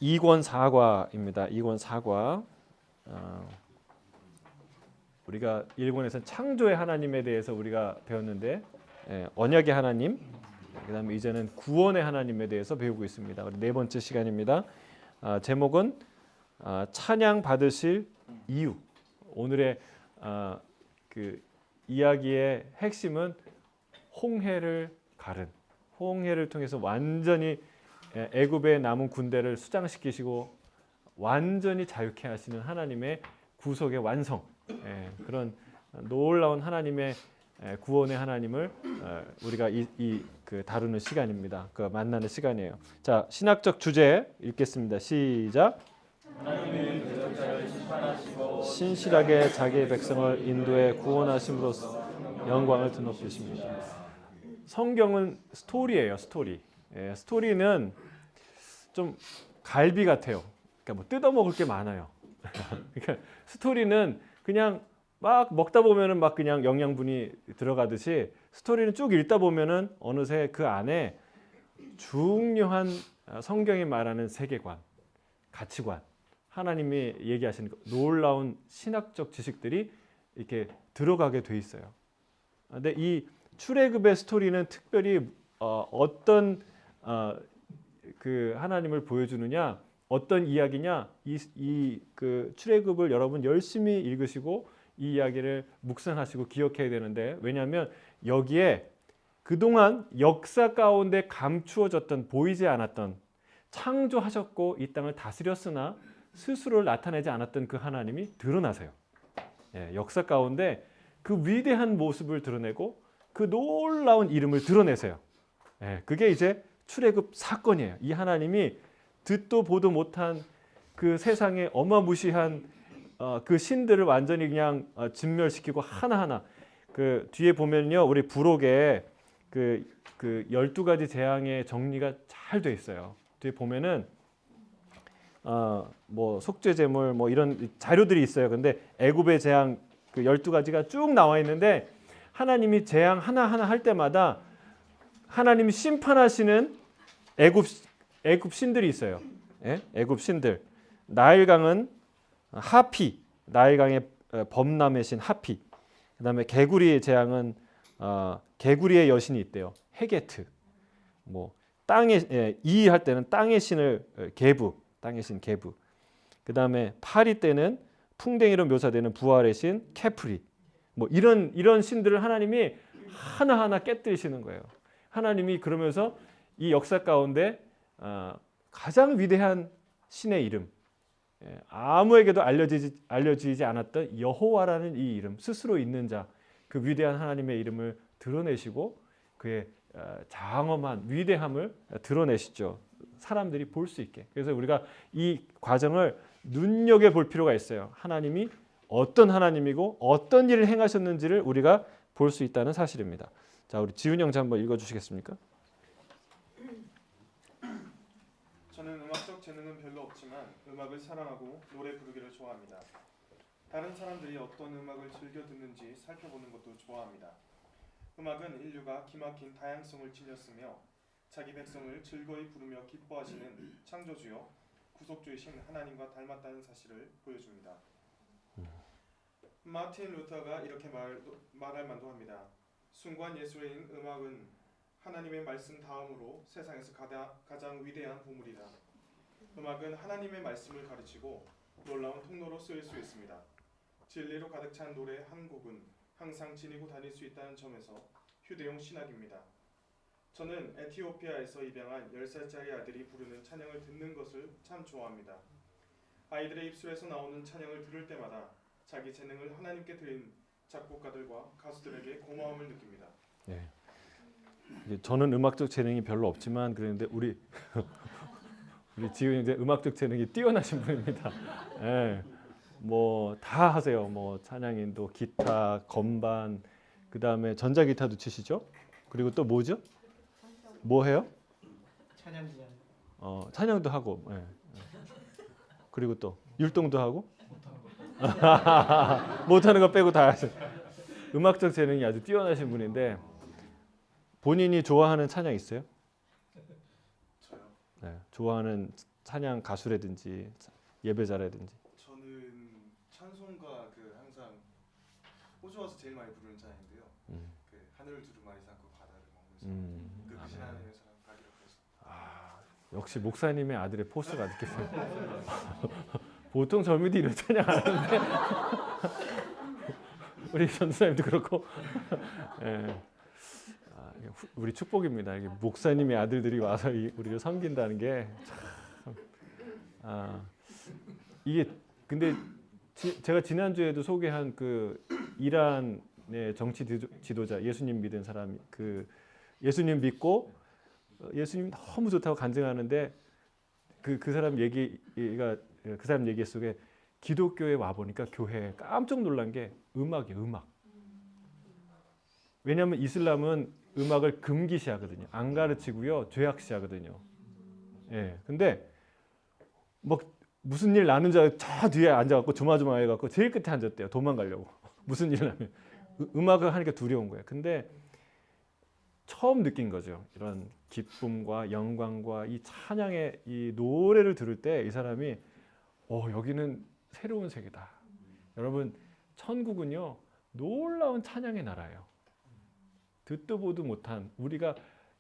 2권 4과입니다. 2권 4과. 우리가 1권에서는 창조의 하나님에 대해서 우리가 배웠는데 언약의 하나님, 그다음에 이제는 구원의 하나님에 대해서 배우고 있습니다. 우리 네 번째 시간입니다. 제목은 찬양 받으실 이유. 오늘의 그 이야기의 핵심은 홍해를 가른, 홍해를 통해서 완전히 애굽의 남은 군대를 수장시키시고 완전히 자유케 하시는 하나님의 구속의 완성, 그런 놀라운 하나님의 구원의 하나님을 우리가 그 다루는 시간입니다. 그 만나는 시간이에요. 자, 신학적 주제 읽겠습니다. 시작. 하나님은 대적자를 심판하시고 신실하게 자기의 백성을 인도해 구원하심으로써 영광을 드높이십니다. 성경은 스토리예요. 스토리. 스토리는 좀 갈비 같아요. 그러니까 뭐 뜯어먹을 게 많아요. 그러니까 스토리는 그냥 막 먹다 보면은 막 그냥 영양분이 들어가듯이 스토리는 쭉 읽다 보면은 어느새 그 안에 중요한 성경이 말하는 세계관, 가치관, 하나님이 얘기하시는 놀라운 신학적 지식들이 이렇게 들어가게 돼 있어요. 근데 이 출애굽의 스토리는 특별히 어떤 그 하나님을 보여주느냐, 어떤 이야기냐, 그 출애굽을 여러분 열심히 읽으시고 이 이야기를 묵상하시고 기억해야 되는데, 왜냐하면 여기에 그동안 역사 가운데 감추어졌던, 보이지 않았던, 창조하셨고 이 땅을 다스렸으나 스스로를 나타내지 않았던 그 하나님이 드러나세요. 역사 가운데 그 위대한 모습을 드러내고 그 놀라운 이름을 드러내세요. 그게 이제 출애굽 사건이에요. 이 하나님이 듣도 보도 못한 그 세상의 어마무시한 그 신들을 완전히 그냥 진멸시키고 하나하나, 그 뒤에 보면요, 우리 부록에 그 12가지 재앙의 정리가 잘 돼 있어요. 뒤에 보면은 뭐 속죄제물 뭐 이런 자료들이 있어요. 근데 애굽의 재앙 그 12가지가 쭉 나와 있는데, 하나님이 재앙 하나하나 할 때마다 하나님이 심판하시는 애굽 신들이 있어요. 애굽 신들. 나일강은 하피, 나일강의 범람의 신 하피. 그다음에 개구리의 재앙은 개구리의 여신이 있대요. 헤게트. 뭐 땅의 이할 때는 땅의 신을 게부, 땅의 신 게부. 그다음에 파리 때는 풍뎅이로 묘사되는 부활의 신 케프리. 뭐 이런 신들을 하나님이 하나하나 깨뜨리시는 거예요. 하나님이 그러면서 이 역사 가운데 가장 위대한 신의 이름, 아무에게도 알려지지 않았던 여호와라는 이 이름, 스스로 있는 자, 그 위대한 하나님의 이름을 드러내시고 그의 장엄한 위대함을 드러내시죠. 사람들이 볼 수 있게. 그래서 우리가 이 과정을 눈여겨볼 필요가 있어요. 하나님이 어떤 하나님이고 어떤 일을 행하셨는지를 우리가 볼 수 있다는 사실입니다. 자, 우리 지훈 형제 한번 읽어주시겠습니까? 저는 음악적 재능은 별로 없지만 음악을 사랑하고 노래 부르기를 좋아합니다. 다른 사람들이 어떤 음악을 즐겨 듣는지 살펴보는 것도 좋아합니다. 음악은 인류가 기막힌 다양성을 지녔으며 자기 백성을 즐거이 부르며 기뻐하시는 창조주요 구속주이신 하나님과 닮았다는 사실을 보여줍니다. 마틴 루터가 이렇게 말할 만도 합니다. 순간 예술인 음악은 하나님의 말씀 다음으로 세상에서 가장 위대한 보물이다. 음악은 하나님의 말씀을 가르치고 놀라운 통로로 쓰일 수 있습니다. 진리로 가득 찬 노래 한 곡은 항상 지니고 다닐 수 있다는 점에서 휴대용 신학입니다. 저는 에티오피아에서 입양한 10살짜리 아들이 부르는 찬양을 듣는 것을 참 좋아합니다. 아이들의 입술에서 나오는 찬양을 들을 때마다 자기 재능을 하나님께 드린 작곡가들과 가수들에게 고마움을 느낍니다. 저는 음악적 재능이 별로 없지만 그런데 우리 지훈 형제 음악적 재능이 뛰어나신 분입니다. 뭐 다 하세요. 뭐 찬양인도, 기타, 건반, 그 다음에 전자기타도 치시죠? 그리고 또 뭐죠? 뭐 해요? 찬양도 찬양도 하고, 그리고 또 율동도 하고, 못하는 거 빼고 다 하세요. 음악적 재능이 아주 뛰어나신 분인데 본인이 좋아하는 찬양 있어요? 저요? 좋아하는 찬양 가수라든지 예배자라든지? 저는 찬송가 항상 호주 와서 제일 많이 부르는 찬양인데요. 하늘을 두루마리 삼고 바다를 먹는 그 크신 하나님의 사랑 가기로 해서. 역시 목사님의 아들의 포스가 느껴져요. 보통 젊은이들 이런 찬양 안 하는데 우리 전도사님도 그렇고 예. 우리 축복입니다. 이게 목사님의 아들들이 와서 우리를 섬긴다는 게 참, 이게 근데 제가 지난주에도 소개한 그 이란의 정치 지도자 예수님 믿은 사람이 그 예수님 믿고 예수님 너무 좋다고 간증하는데 그 사람 얘기가 그 사람 얘기 속에 기독교에 와 보니까 교회에 깜짝 놀란 게 음악이에요. 음악. 왜냐하면 이슬람은 음악을 금기시하거든요. 안 가르치고요. 죄악시하거든요. 예. 근데 뭐 무슨 일 나는 줄 알고 저 뒤에 앉아갖고 조마조마해갖고 제일 끝에 앉았대요. 도망가려고. 무슨 일 나면 음악을 하니까 두려운 거예요. 근데 처음 느낀 거죠. 이런 기쁨과 영광과 이 찬양의 이 노래를 들을 때 이 사람이 여기는 새로운 세계다. 여러분 천국은요 놀라운 찬양의 나라예요. 듣도 보도 못한 우리가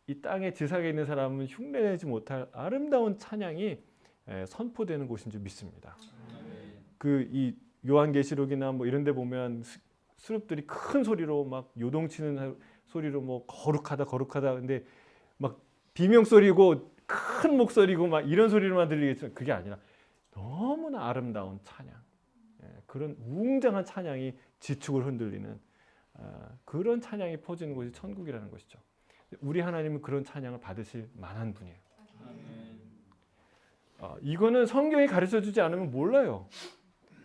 이 땅의 지상에 있는 사람은 흉내내지 못할 아름다운 찬양이 선포되는 곳인 줄 믿습니다. 그 이 요한계시록이나 뭐 이런 데 보면 수룹들이 큰 소리로 막 요동치는 소리로 뭐 거룩하다 근데 막 비명 소리고 큰 목소리고 막 이런 소리로만 들리겠지만 그게 아니라 너무나 아름다운 찬양, 그런 웅장한 찬양이 지축을 흔들리는 그런 찬양이 퍼지는 곳이 천국이라는 것이죠. 우리 하나님은 그런 찬양을 받으실 만한 분이에요. 이거는 성경이 가르쳐주지 않으면 몰라요.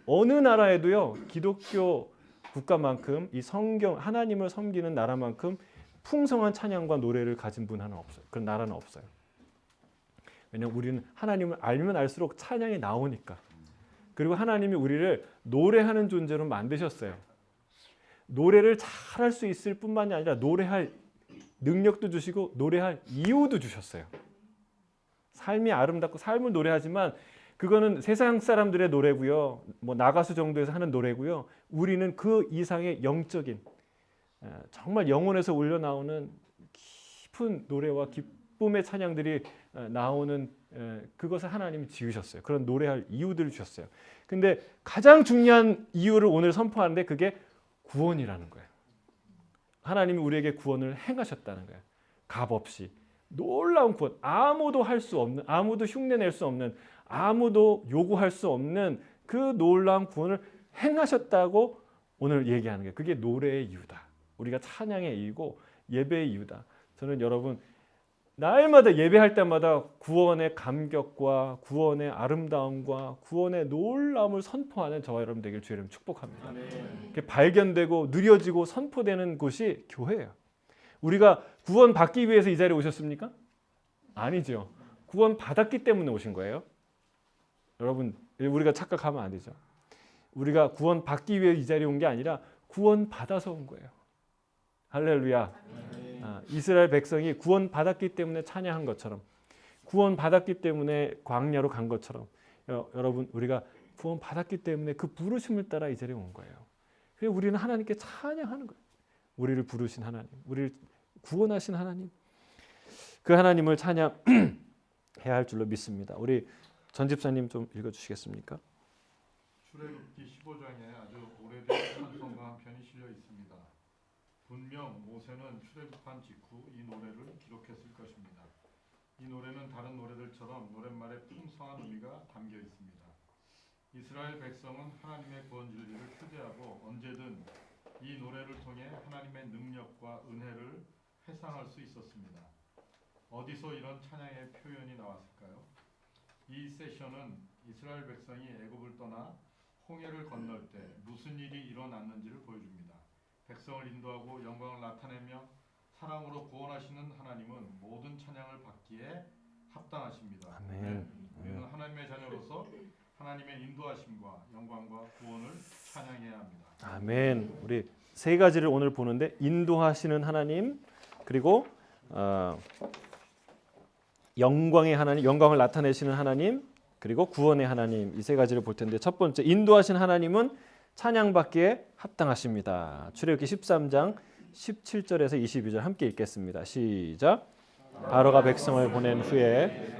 어느 나라에도요 기독교 국가만큼 이 성경 하나님을 섬기는 나라만큼 풍성한 찬양과 노래를 가진 분 하나 없어요. 그런 나라는 없어요. 왜냐하면 우리는 하나님을 알면 알수록 찬양이 나오니까. 그리고 하나님이 우리를 노래하는 존재로 만드셨어요. 노래를 잘할 수 있을 뿐만이 아니라 노래할 능력도 주시고 노래할 이유도 주셨어요. 삶이 아름답고 삶을 노래하지만 그거는 세상 사람들의 노래고요. 뭐 나가수 정도에서 하는 노래고요. 우리는 그 이상의 영적인 정말 영혼에서 울려나오는 깊은 노래와 기쁨의 찬양들이 나오는 그것을 하나님이 지으셨어요. 그런 노래할 이유들을 주셨어요. 근데 가장 중요한 이유를 오늘 선포하는데 그게 구원이라는 거예요. 하나님이 우리에게 구원을 행하셨다는 거예요. 값없이 놀라운 구원, 아무도 할 수 없는, 아무도 흉내낼 수 없는, 아무도 요구할 수 없는 그 놀라운 구원을 행하셨다고 오늘 얘기하는 거예요. 그게 노래의 이유다. 우리가 찬양의 이유고 예배의 이유다. 저는 여러분 날마다 예배할 때마다 구원의 감격과 구원의 아름다움과 구원의 놀라움을 선포하는 저와 여러분 되길 주의 이름으로 축복합니다. 그게 발견되고 누려지고 선포되는 곳이 교회예요. 우리가 구원 받기 위해서 이 자리에 오셨습니까? 아니죠. 구원 받았기 때문에 오신 거예요. 여러분 우리가 착각하면 안 되죠. 우리가 구원 받기 위해 이 자리에 온 게 아니라 구원 받아서 온 거예요. 할렐루야. 이스라엘 백성이 구원 받았기 때문에 찬양한 것처럼 구원 받았기 때문에 광야로 간 것처럼 여러분 우리가 구원 받았기 때문에 그 부르심을 따라 이 자리에 온 거예요. 그래서 우리는 하나님께 찬양하는 거예요. 우리를 부르신 하나님, 우리를 구원하신 하나님, 그 하나님을 찬양해야 할 줄로 믿습니다. 우리 전 집사님 좀 읽어주시겠습니까? 출애굽기 15장에 아주 오래된 찬송가 한 편이 실려 있습니다. 분명 모세는 출애굽한 직후 이 노래를 기록했을 것입니다. 이 노래는 다른 노래들처럼 노랫말에 풍성한 의미가 담겨 있습니다. 이스라엘 백성은 하나님의 구원 진리를 휴대하고 언제든 이 노래를 통해 하나님의 능력과 은혜를 회상할 수 있었습니다. 어디서 이런 찬양의 표현이 나왔을까요? 이 세션은 이스라엘 백성이 애굽을 떠나 홍해를 건널 때 무슨 일이 일어났는지를 보여줍니다. 백성을 인도하고 영광을 나타내며 사랑으로 구원하시는 하나님은 모든 찬양을 받기에 합당하십니다. 아멘. 우리는 하나님의 자녀로서 하나님의 인도하심과 영광과 구원을 찬양해야 합니다. 아멘. 우리 세 가지를 오늘 보는데 인도하시는 하나님, 그리고 영광의 하나님, 영광을 나타내시는 하나님, 그리고 구원의 하나님 이 세 가지를 볼 텐데 첫 번째 인도하신 하나님은 찬양받기에 합당하십니다. 출애굽기 13장 17절에서 22절 함께 읽겠습니다. 시작. 바로가 백성을 보낸 후에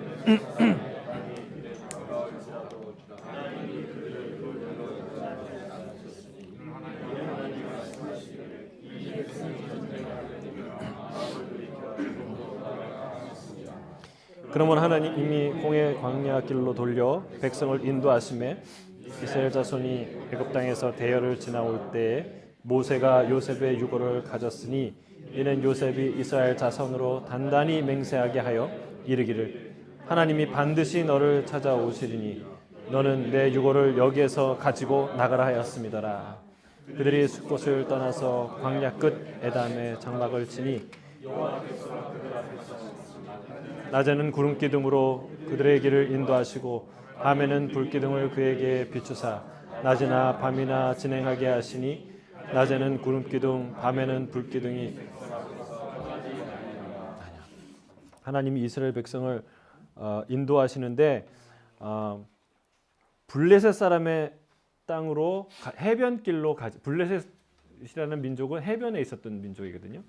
그러면 하나님이 홍해 광야 길로 돌려 백성을 인도하심에 이스라엘 자손이 애굽 땅에서 대열을 지나올 때에 모세가 요셉의 유고를 가졌으니 이는 요셉이 이스라엘 자손으로 단단히 맹세하게 하여 이르기를 하나님이 반드시 너를 찾아오시리니 너는 내 유고를 여기에서 가지고 나가라 하였음이더라. 그들이 숫곳을 떠나서 광야 끝 에담에 장막을 치니 낮에는 구름 기둥으로 그들의 길을 인도하시고 밤에는 불 기둥을 그에게 비추사 낮이나 밤이나 진행하게 하시니 낮에는 구름 기둥 밤에는 불 기둥이 하나님이 이스라엘 백성을 인도하시는데 블레셋 사람의 땅으로 해변길로 블레셋이라는 민족은 해변에 있었던 민족이거든요.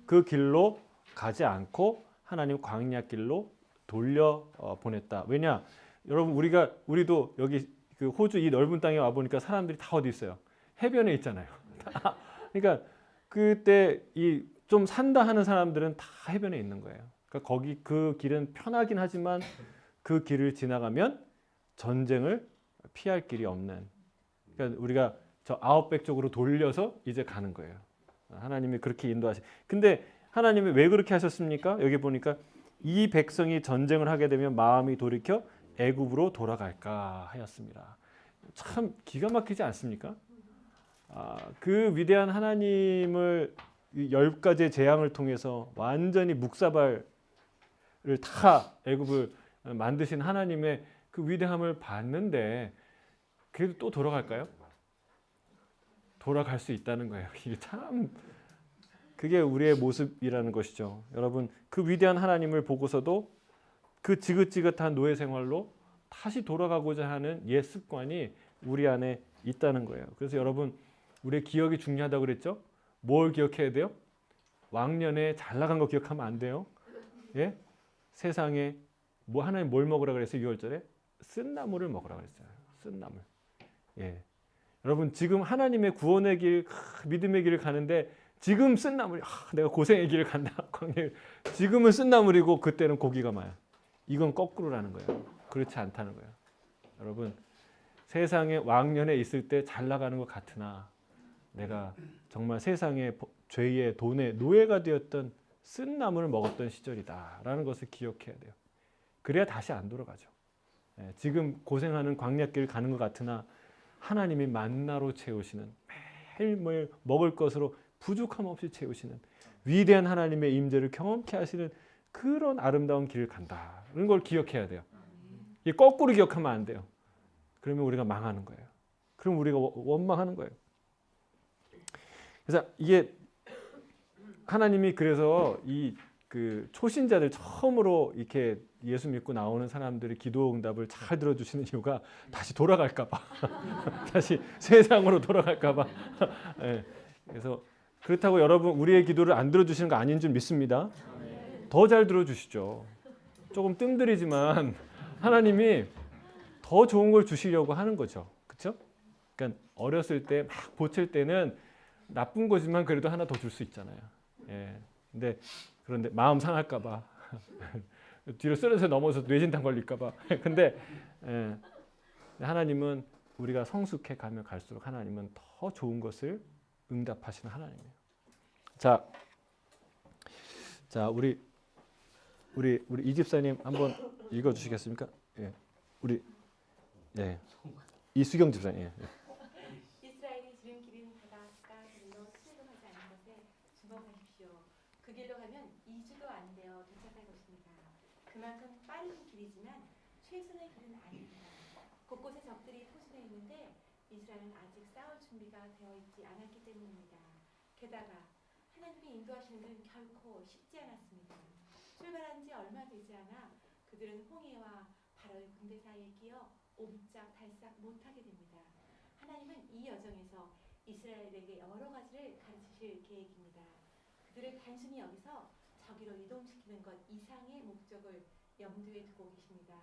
그 길로 가지 않고 하나님 광야길로 돌려 보냈다. 왜냐? 여러분 우리도 여기 그 호주 이 넓은 땅에 와 보니까 사람들이 다 어디 있어요? 해변에 있잖아요. 그러니까 그때 이 좀 산다 하는 사람들은 다 해변에 있는 거예요. 그러니까 거기 그 길은 편하긴 하지만 그 길을 지나가면 전쟁을 피할 길이 없는. 그러니까 우리가 저 아웃백 쪽으로 돌려서 이제 가는 거예요. 하나님이 그렇게 인도하시. 근데 하나님이 왜 그렇게 하셨습니까? 여기 보니까 이 백성이 전쟁을 하게 되면 마음이 돌이켜 애굽으로 돌아갈까 하였습니다. 참 기가 막히지 않습니까? 그 위대한 하나님을 10가지의 재앙을 통해서 완전히 묵사발을 다 애굽을 만드신 하나님의 그 위대함을 봤는데 그래도 또 돌아갈까요? 돌아갈 수 있다는 거예요. 이게 참 그게 우리의 모습이라는 것이죠. 여러분 그 위대한 하나님을 보고서도 그 지긋지긋한 노예 생활로 다시 돌아가고자 하는 옛 습관이 우리 안에 있다는 거예요. 그래서 여러분 우리의 기억이 중요하다고 그랬죠? 뭘 기억해야 돼요? 왕년에 잘 나간 거 기억하면 안 돼요. 예? 세상에 뭐 하나님 뭘 먹으라 그랬어요? 6월절에 쓴나물을 먹으라 그랬어요. 쓴나물. 예. 여러분 지금 하나님의 구원의 길, 믿음의 길을 가는데 지금 쓴나물, 내가 고생의 길을 간다. 지금은 쓴나물이고 그때는 고기가 많아요. 이건 거꾸로라는 거예요. 그렇지 않다는 거예요. 여러분 세상에 왕년에 있을 때 잘 나가는 것 같으나 내가 정말 세상의 죄의 돈의 노예가 되었던 쓴나물을 먹었던 시절이다라는 것을 기억해야 돼요. 그래야 다시 안 돌아가죠. 지금 고생하는 광야길 가는 것 같으나 하나님이 만나로 채우시는 매일매일 먹을 것으로 부족함 없이 채우시는 위대한 하나님의 임재를 경험케 하시는 그런 아름다운 길을 간다는 걸 기억해야 돼요. 이 거꾸로 기억하면 안 돼요. 그러면 우리가 망하는 거예요. 그럼 우리가 원망하는 거예요. 그래서 이게 하나님이 그래서 이 그 초신자들 처음으로 이렇게 예수 믿고 나오는 사람들의 기도 응답을 잘 들어주시는 이유가 다시 돌아갈까봐, 다시 세상으로 돌아갈까봐. 네. 그래서 그렇다고 여러분 우리의 기도를 안 들어주시는 거 아닌 줄 믿습니다. 더 잘 들어주시죠. 조금 뜸들이지만 하나님이 더 좋은 걸 주시려고 하는 거죠. 그렇죠? 그러니까 어렸을 때 막 보칠 때는 나쁜 거지만 그래도 하나 더 줄 수 있잖아요. 예. 그런데 마음 상할까봐 뒤로 쓰러져 넘어서 뇌진탕 걸릴까봐. 근데 하나님은 우리가 성숙해 가면 갈수록 하나님은 더 좋은 것을 응답하시는 하나님이에요. 자 우리 이 집사님 한번 읽어주시겠습니까? 예. 이수경 집사님. 예. 이스라엘이 지름길인 바닷가 길로 출애굽하지 않은 것에 주목하십시오. 그 길로 가면 2주도 안 되어 도착할 것입니다. 그만큼 빠른 길이지만 최선의 길은 아닙니다. 곳곳에 적들이 포진해 있는데 이스라엘은 아직 싸울 준비가 되어 있지 않았기 때문입니다. 게다가 하나님이 인도하시는 건 결코 쉽지 않았습니다. 출발한 지 얼마 되지 않아 그들은 홍해와 바로 이스라엘 군대 사이에 끼어 옴짝달싹 못하게 됩니다. 하나님은 이 여정에서 이스라엘에게 여러 가지를 가르치실 계획입니다. 그들을 단순히 여기서 저기로 이동시키는 것 이상의 목적을 염두에 두고 계십니다.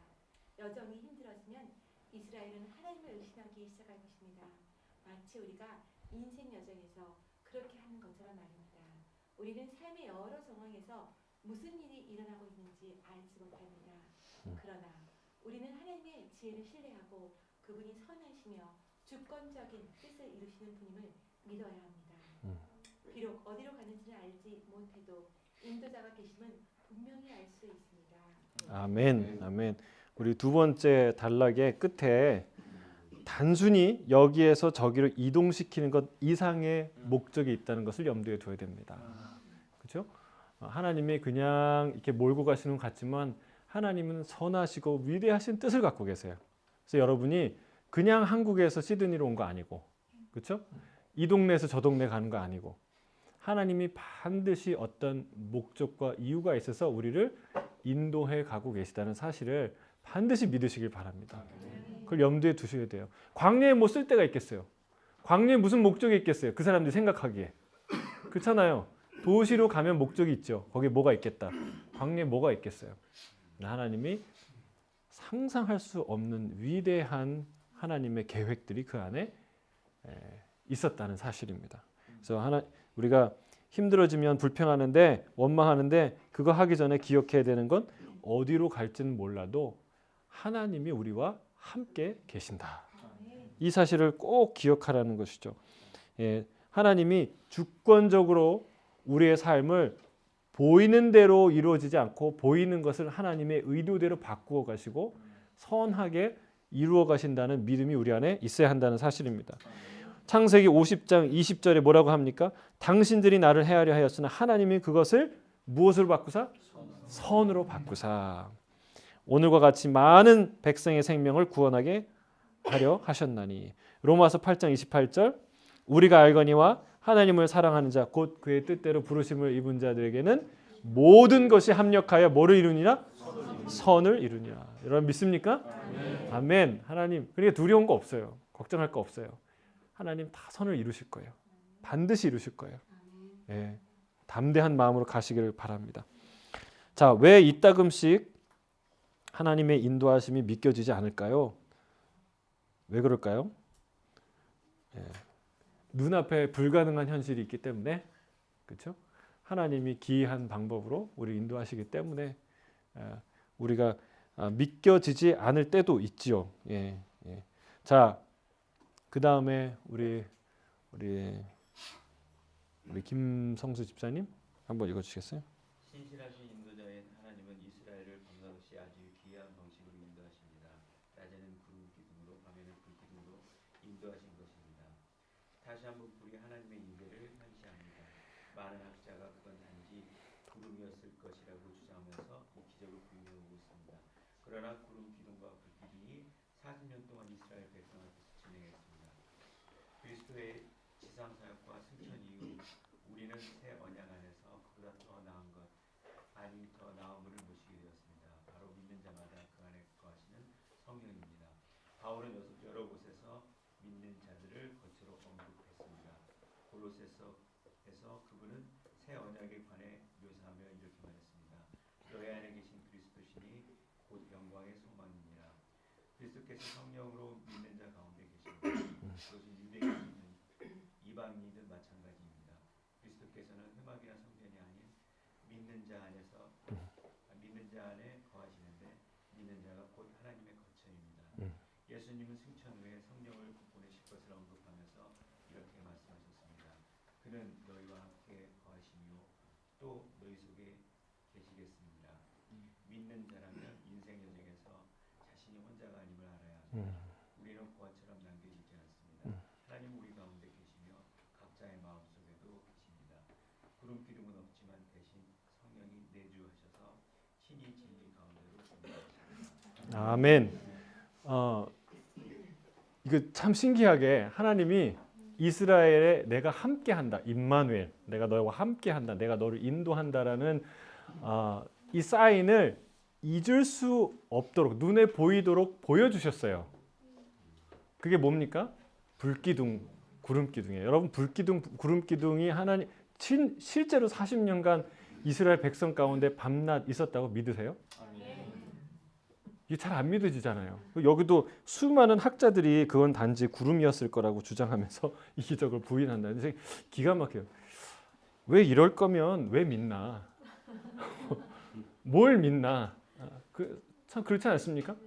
여정이 힘들어지면 이스라엘은 하나님을 의심하기 시작할 것입니다. 마치 우리가 인생 여정에서 그렇게 하는 것처럼 말입니다. 우리는 삶의 여러 상황에서 무슨 일이 일어나고 있는지 알지 못합니다. 그러나 우리는 하나님의 지혜를 신뢰하고 그분이 선하시며 주권적인 뜻을 이루시는 분임을 믿어야 합니다. 비록 어디로 가는지는 알지 못해도 인도자가 계심은 분명히 알 수 있습니다. 아멘. 아멘. 우리 두 번째 단락의 끝에 단순히 여기에서 저기로 이동시키는 것 이상의 목적이 있다는 것을 염두에 둬야 됩니다. 그렇죠? 하나님이 그냥 이렇게 몰고 가시는 것 같지만 하나님은 선하시고 위대하신 뜻을 갖고 계세요. 그래서 여러분이 그냥 한국에서 시드니로 온 거 아니고, 그렇죠? 이 동네에서 저 동네 가는 거 아니고, 하나님이 반드시 어떤 목적과 이유가 있어서 우리를 인도해 가고 계시다는 사실을 반드시 믿으시길 바랍니다. 그걸 염두에 두셔야 돼요. 광야에 뭐 쓸 데가 있겠어요? 광야에 무슨 목적이 있겠어요? 그 사람들이 생각하기에. 그렇잖아요. 도시로 가면 목적이 있죠. 거기에 뭐가 있겠다. 광야에 뭐가 있겠어요? 하나님이 상상할 수 없는 위대한 하나님의 계획들이 그 안에 있었다는 사실입니다. 그래서 우리가 힘들어지면 불평하는데 원망하는데 그거 하기 전에 기억해야 되는 건 어디로 갈지는 몰라도 하나님이 우리와 함께 계신다. 이 사실을 꼭 기억하라는 것이죠. 하나님이 주권적으로 우리의 삶을 보이는 대로 이루어지지 않고 보이는 것을 하나님의 의도대로 바꾸어 가시고 선하게 이루어 가신다는 믿음이 우리 안에 있어야 한다는 사실입니다. 창세기 50장 20절에 뭐라고 합니까? 당신들이 나를 해하려 하였으나 하나님이 그것을 무엇으로 바꾸사? 선으로 바꾸사. 오늘과 같이 많은 백성의 생명을 구원하게 하려 하셨나니. 로마서 8장 28절 우리가 알거니와 하나님을 사랑하는 자 곧 그의 뜻대로 부르심을 입은 자들에게는 모든 것이 합력하여 뭐를 이루니라? 선을 이루니라. 여러분 믿습니까? 아멘. 하나님 그러니까 두려운 거 없어요. 걱정할 거 없어요. 하나님 다 선을 이루실 거예요. 반드시 이루실 거예요. 예, 담대한 마음으로 가시기를 바랍니다. 자, 왜 이따금씩 하나님의 인도하심이 믿겨지지 않을까요? 왜 그럴까요? 예, 눈앞에 불가능한 현실이 있기 때문에, 그렇죠? 하나님이 기이한 방법으로 우리 인도하시기 때문에 우리가 믿겨지지 않을 때도 있지요. 예, 예. 자, 그 다음에 우리 김성수 집사님 한번 읽어주시겠어요? 신실하신 인도자인 하나님은 이스라엘을 밤낮 없이 아주 기이한 방식으로 인도하십니다. 낮에는 구름 기둥으로 밤에는 불 기둥으로 인도하신 것입니다. 다시 한번 불이 하나님의 임재를 현시합니다. 많은 학자가 그건 단지 구름이었을 것이라고 주장하면서 이 기적을 부인하고 있습니다. 그러나 구름 기둥과 불 기둥이 40년 동안 이스라엘 백성 앞에서 진행했습니다. 그리스도의 지상 사역과 승천 이후 우리는 새 언약 안에서 그보다 더 나은 것 아니 더 나음을 모시게 되었습니다. 바로 믿는 자마다 그 안에 거하시는 성령입니다. 바울은 여러 곳에서 믿는 자들을 거쳐로 언급했습니다. 골로새서에서 그분은 새 언약에 관해 묘사하며 이렇게 말했습니다. 너희 안에 계신 그리스도시니 곧 영광의 소망이니라. 그리스도께서 성령으로 믿는 자 가운데 계십니다. 그것은 유대인이든 이방인이든 마찬가지입니다. 그리스도께서는 흠악이나 성전이 아닌 믿는 자 안에 거하시는데 믿는 자가 곧 하나님의 거처입니다. 예수님은 승천 후에 성령을 보내실 것을 언급하면서 이렇게 말씀하셨습니다. 그는 너희와 함께 거하시며 또 너희 속에 계시겠습니다. 믿는 자라면 인생 여정에서 자신이 혼자가 아님을 알아야 합니다. 우리는 보아처럼 남겨지지 않습니다. 하나님 우리 가운데 계시며 각자의 마음속에도 계십니다. 구름 기둥은 없지만 대신 성령이 내주하셔서 친히 진리 가운데로 인도하십니다. 아멘. 이거 참 신기하게 하나님이 이스라엘에 내가 함께한다. 임마누엘, 내가 너와 함께한다. 내가 너를 인도한다라는 이 사인을 잊을 수 없도록 눈에 보이도록 보여주셨어요. 그게 뭡니까? 불기둥, 구름기둥이에요. 여러분 불기둥, 구름기둥이 하나님 실제로 40년간 이스라엘 백성 가운데 밤낮 있었다고 믿으세요? 이게 잘 안 믿어지잖아요. 여기도 수많은 학자들이 그건 단지 구름이었을 거라고 주장하면서 이 기적을 부인한다는 게 기가 막혀요. 왜 이럴 거면 왜 믿나? 뭘 믿나? 참 그렇지 않습니까?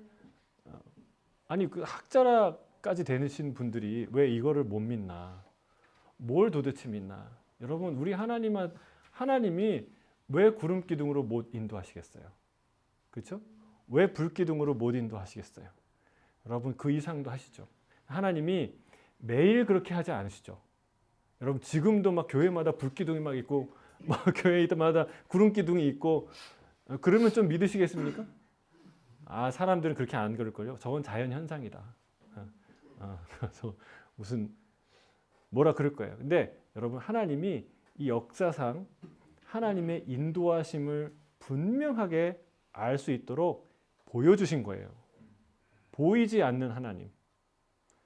아니 그 학자라까지 되신 분들이 왜 이거를 못 믿나? 뭘 도대체 믿나? 여러분 우리 하나님이 왜 구름 기둥으로 못 인도하시겠어요? 그렇죠? 왜 불기둥으로 못 인도하시겠어요? 여러분 그 이상도 하시죠. 하나님이 매일 그렇게 하지 않으시죠. 여러분 지금도 막 교회마다 불기둥이 막 있고 막 교회마다 구름 기둥이 있고 그러면 좀 믿으시겠습니까? 아 사람들은 그렇게 안 그럴걸요. 저건 자연 현상이다. 그래서 무슨 뭐라 그럴 거예요. 근데 여러분 하나님이 이 역사상 하나님의 인도하심을 분명하게 알 수 있도록 보여주신 거예요. 보이지 않는 하나님,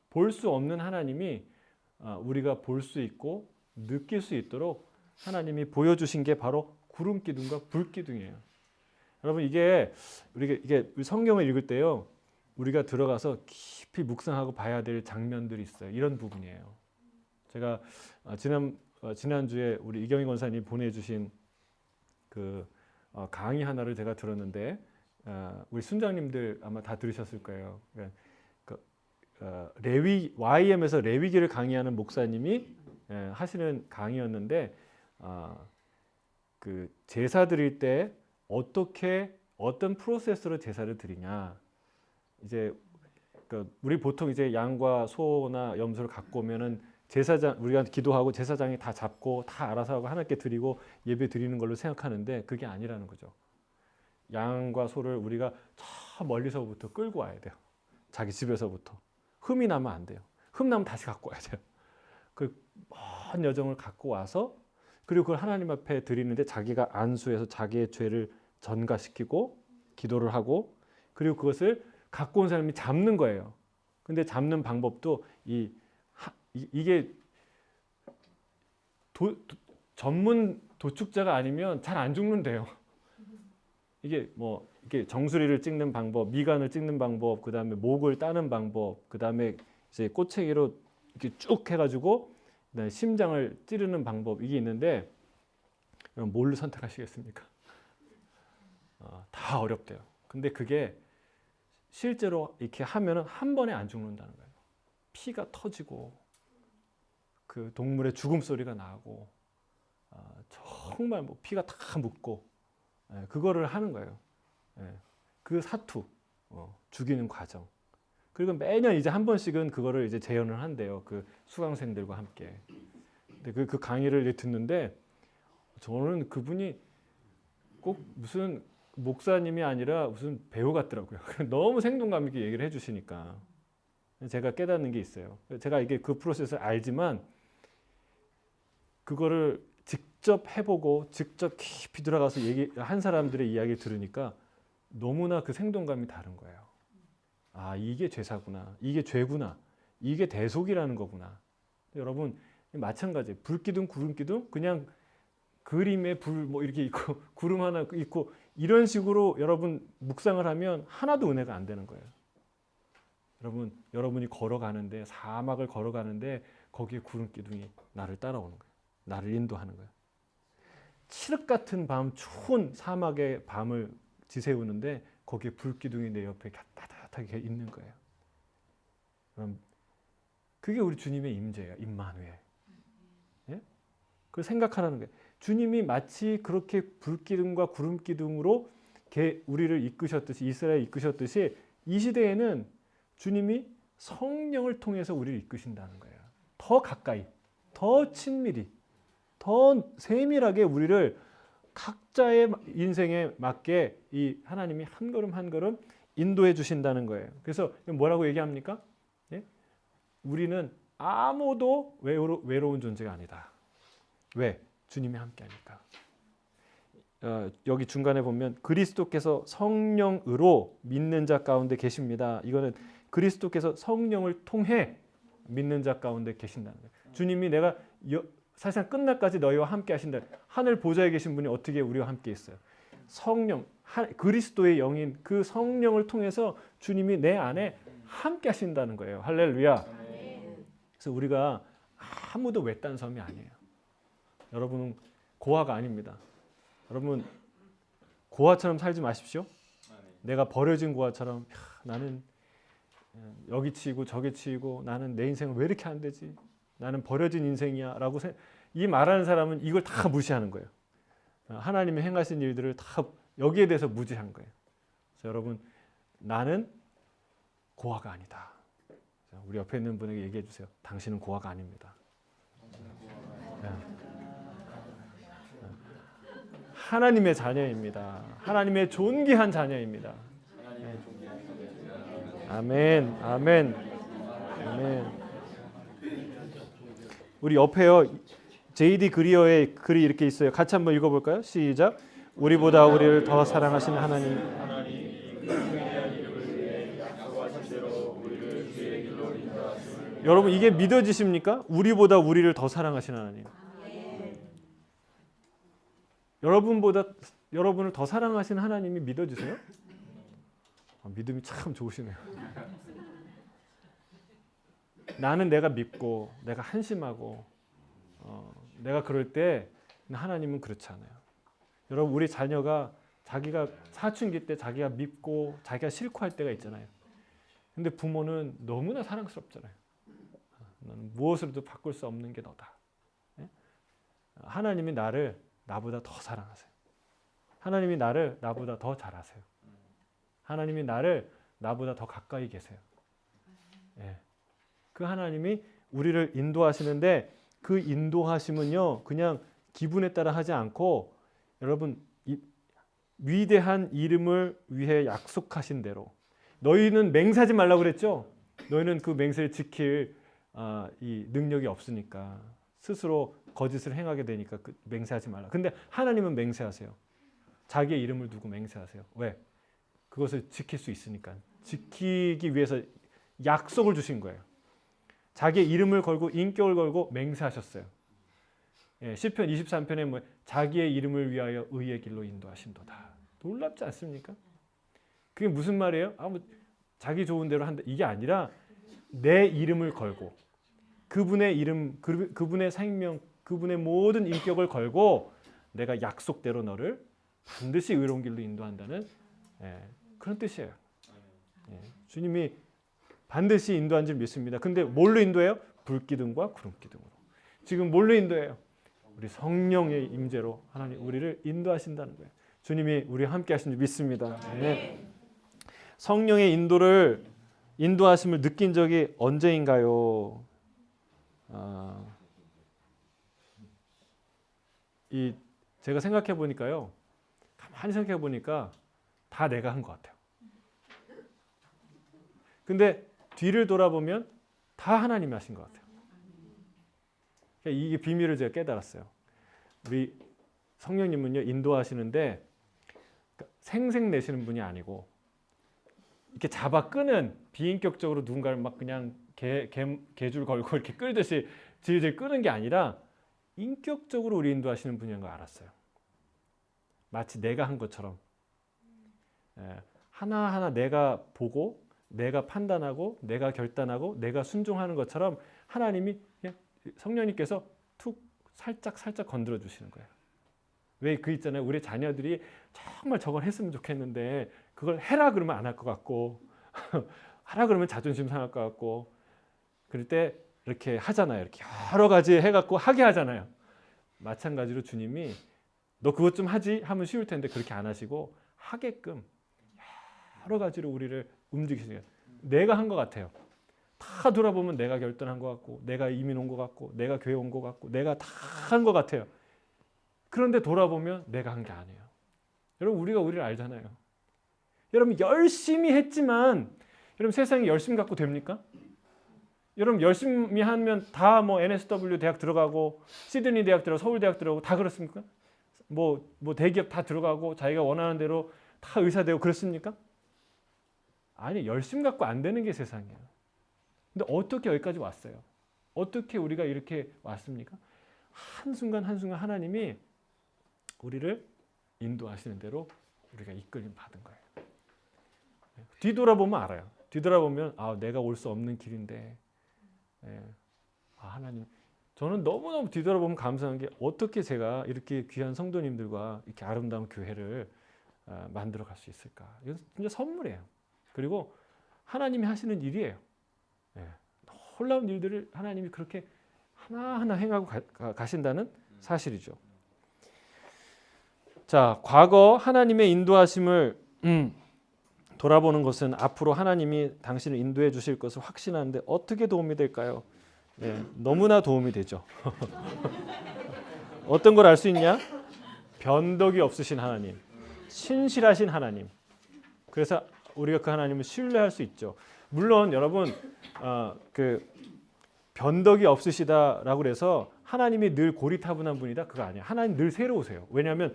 볼 수 없는 하나님이 우리가 볼 수 있고 느낄 수 있도록 하나님이 보여주신 게 바로 구름 기둥과 불 기둥이에요. 여러분 이게 성경을 읽을 때요, 우리가 들어가서 깊이 묵상하고 봐야 될 장면들이 있어요. 이런 부분이에요. 제가 지난주에 우리 이경희 권사님 보내주신 그 강의 하나를 제가 들었는데 우리 순장님들 아마 다 들으셨을 거예요. YM에서 레위기를 강의하는 목사님이 하시는 강의였는데 그 제사 드릴 때 어떤 프로세스로 제사를 드리냐. 이제 우리 보통 이제 양과 소나 염소를 갖고 오면은 우리가 기도하고 제사장이 다 잡고 다 알아서 하고 하나님께 드리고 예배 드리는 걸로 생각하는데 그게 아니라는 거죠. 양과 소를 우리가 저 멀리서부터 끌고 와야 돼요. 자기 집에서부터. 흠이 나면 안 돼요. 흠 나면 다시 갖고 와야 돼요. 그 먼 여정을 갖고 와서 그리고 그걸 하나님 앞에 드리는데 자기가 안수해서 자기의 죄를 전가시키고 기도를 하고 그리고 그것을 갖고 온 사람이 잡는 거예요. 근데 잡는 방법도 이게 전문 도축자가 아니면 잘 안 죽는데요. 이게 정수리를 찍는 방법, 미간을 찍는 방법, 그 다음에 목을 따는 방법, 그 다음에 이제 꼬챙이로 이렇게 쭉 해가지고 그다음에 심장을 찌르는 방법 이게 있는데 뭘로 선택하시겠습니까? 다 어렵대요. 근데 그게 실제로 이렇게 하면은 한 번에 안 죽는다는 거예요. 피가 터지고 그 동물의 죽음 소리가 나고 정말 피가 다 묻고 그거를 하는 거예요. 그 사투 죽이는 과정. 그리고 매년 이제 한 번씩은 그거를 이제 재현을 한대요. 그 수강생들과 함께. 근데 그 강의를 이제 듣는데 저는 그분이 꼭 무슨 목사님이 아니라 무슨 배우 같더라고요. 너무 생동감 있게 얘기를 해주시니까 제가 깨닫는 게 있어요. 제가 이게 그 프로세스를 알지만 그거를 직접 해보고 직접 깊이 들어가서 한 사람들의 이야기를 들으니까 너무나 그 생동감이 다른 거예요. 아 이게 제사구나, 이게 죄구나, 이게 대속이라는 거구나. 여러분 마찬가지. 불기둥, 구름기둥 그냥 그림에 불 이렇게 있고 구름 하나 있고 이런 식으로 여러분 묵상을 하면 하나도 은혜가 안 되는 거예요. 여러분이 걸어가는데 사막을 걸어가는데 거기에 구름기둥이 나를 따라오는 거예요. 나를 인도하는 거예요. 칠흑 같은 밤, 추운 사막의 밤을 지새우는데 거기에 불기둥이 내 옆에 따뜻하게 있는 거예요. 그럼 그게 우리 주님의 임재예요. 임마누엘. 예? 그걸 생각하라는 거예요. 주님이 마치 그렇게 불기둥과 구름기둥으로 우리를 이끄셨듯이 이스라엘 이끄셨듯이 이 시대에는 주님이 성령을 통해서 우리를 이끄신다는 거예요. 더 가까이, 더 친밀히, 더 세밀하게 우리를 각자의 인생에 맞게 이 하나님이 한 걸음 한 걸음 인도해 주신다는 거예요. 그래서 뭐라고 얘기합니까? 예? 우리는 아무도 외로운 존재가 아니다. 왜? 주님이 함께 하니까. 여기 중간에 보면 그리스도께서 성령으로 믿는 자 가운데 계십니다. 이거는 그리스도께서 성령을 통해 믿는 자 가운데 계신다는 거예요. 주님이 내가 사실상 끝날까지 너희와 함께 하신다. 하늘 보좌에 계신 분이 어떻게 우리와 함께 있어요? 성령, 그리스도의 영인 그 성령을 통해서 주님이 내 안에 함께 하신다는 거예요. 할렐루야. 그래서 우리가 아무도 외딴 섬이 아니에요. 여러분은 고아가 아닙니다. 여러분 고아처럼 살지 마십시오. 내가 버려진 고아처럼 나는 여기 치이고 저기 치이고 나는 내 인생은 왜 이렇게 안 되지? 나는 버려진 인생이야 라고 이 말하는 사람은 이걸 다 무시하는 거예요. 하나님이 행하신 일들을 다 여기에 대해서 무지한 거예요. 그래서 여러분 나는 고아가 아니다. 우리 옆에 있는 분에게 얘기해 주세요. 당신은 고아가 아닙니다. 하나님의 자녀입니다. 하나님의 존귀한 자녀입니다. 아멘, 아멘, 아멘. 우리 옆에요. J.D. 그리어의 글이 이렇게 있어요. 같이 한번 읽어볼까요? 시작. 우리보다 우리를 더 사랑하시는 하나님. 여러분 이게 믿어지십니까? 우리보다 우리를 더 사랑하시는 하나님. 여러분을 더 사랑하시는 하나님이 믿어지세요? 믿음이 참 좋으시네요. 나는 내가 믿고 내가 한심하고 내가 그럴 때 하나님은 그렇지 않아요. 여러분 우리 자녀가 자기가 사춘기 때 자기가 믿고 자기가 싫고 할 때가 있잖아요. 근데 부모는 너무나 사랑스럽잖아요. 너는 무엇으로도 바꿀 수 없는 게 너다. 하나님이 나를 나보다 더 사랑하세요. 하나님이 나를 나보다 더 잘 아세요. 하나님이 나를 나보다 더 가까이 계세요. 그 하나님이 우리를 인도하시는데 그 인도하심은요 그냥 기분에 따라 하지 않고 여러분 이 위대한 이름을 위해 약속하신 대로 너희는 맹세하지 말라고 그랬죠. 너희는 그 맹세를 지킬 이 능력이 없으니까 스스로 거짓을 행하게 되니까 맹세하지 말라. 근데 하나님은 맹세하세요. 자기의 이름을 두고 맹세하세요. 왜? 그것을 지킬 수 있으니까. 지키기 위해서 약속을 주신 거예요. 자기의 이름을 걸고 인격을 걸고 맹세하셨어요. 시편 23편에 뭐 자기의 이름을 위하여 의의 길로 인도하신도다. 놀랍지 않습니까? 그게 무슨 말이에요? 뭐 자기 좋은 대로 한다. 이게 아니라 내 이름을 걸고 그분의 이름, 그분의 생명, 그분의 모든 인격을 걸고 내가 약속대로 너를 반드시 의로운 길로 인도한다는 그런 뜻이에요. 주님이 반드시 인도한 줄 믿습니다. 근데 뭘로 인도해요? 불기둥과 구름기둥으로. 지금 뭘로 인도해요? 우리 성령의 임재로 하나님 우리를 인도하신다는 거예요. 주님이 우리와 함께 하신 줄 믿습니다. 성령의 인도하심을 느낀 적이 언제인가요? 제가 생각해 보니까요. 가만히 생각해 보니까 다 내가 한 것 같아요. 근데 뒤를 돌아보면 다 하나님이 하신 것 같아요. 그러니까 이게 비밀을 제가 깨달았어요. 우리 성령님은요 인도하시는데 생색 내시는 분이 아니고 이렇게 잡아 끄는 비인격적으로 누군가를 막 그냥 개줄 걸고 이렇게 끌듯이 질질 끄는 게 아니라 인격적으로 우리 인도하시는 분인 걸 알았어요. 마치 내가 한 것처럼 하나하나 내가 보고 내가 판단하고 내가 결단하고 내가 순종하는 것처럼 하나님이 그냥 성령님께서 툭 살짝 건드려 주시는 거예요. 왜 그 있잖아요. 우리 자녀들이 정말 저걸 했으면 좋겠는데 그걸 해라 그러면 안 할 것 같고 하라 그러면 자존심 상할 것 같고 그럴 때 이렇게 하잖아요. 이렇게 여러 가지 해갖고 하게 하잖아요. 마찬가지로 주님이 너 그것 좀 하지 하면 쉬울 텐데 그렇게 안 하시고 하게끔 여러 가지로 우리를 움직이시는 거예요. 내가 한 것 같아요. 다 돌아보면 내가 결단한 것 같고 내가 이민 온 것 같고 내가 교회 온 것 같고 내가 다 한 것 같아요. 그런데 돌아보면 내가 한 게 아니에요. 여러분 우리가 우리를 알잖아요. 여러분 열심히 했지만 여러분 세상에 열심 갖고 됩니까? 여러분 열심히 하면 다 뭐 NSW 대학 들어가고 시드니 대학 들어가고 서울 대학 들어가고 다 그렇습니까? 뭐 대기업 다 들어가고 자기가 원하는 대로 다 의사 되고 그렇습니까? 아니, 열심 갖고 안 되는 게 세상이에요. 근데 어떻게 여기까지 왔어요? 어떻게 우리가 이렇게 왔습니까? 한순간 한순간 하나님이 우리를 인도하시는 대로 우리가 이끌림 받은 거예요. 뒤돌아보면 알아요. 뒤돌아보면 내가 올 수 없는 길인데 하나님, 저는 너무너무 뒤돌아보면 감사한 게 어떻게 제가 이렇게 귀한 성도님들과 이렇게 아름다운 교회를 만들어 갈 수 있을까. 이건 진짜 선물이에요. 그리고 하나님이 하시는 일이에요. 놀라운 일들을 하나님이 그렇게 하나하나 행하고 가신다는 사실이죠. 자, 과거 하나님의 인도하심을 돌아보는 것은 앞으로 하나님이 당신을 인도해 주실 것을 확신하는데 어떻게 도움이 될까요? 너무나 도움이 되죠. 어떤 걸 알 수 있냐? 변덕이 없으신 하나님, 신실하신 하나님. 그래서 우리가 그 하나님을 신뢰할 수 있죠. 물론 여러분 그 변덕이 없으시다라고 해서 하나님이 늘 고리타분한 분이다, 그거 아니에요. 하나님 늘 새로우세요. 왜냐하면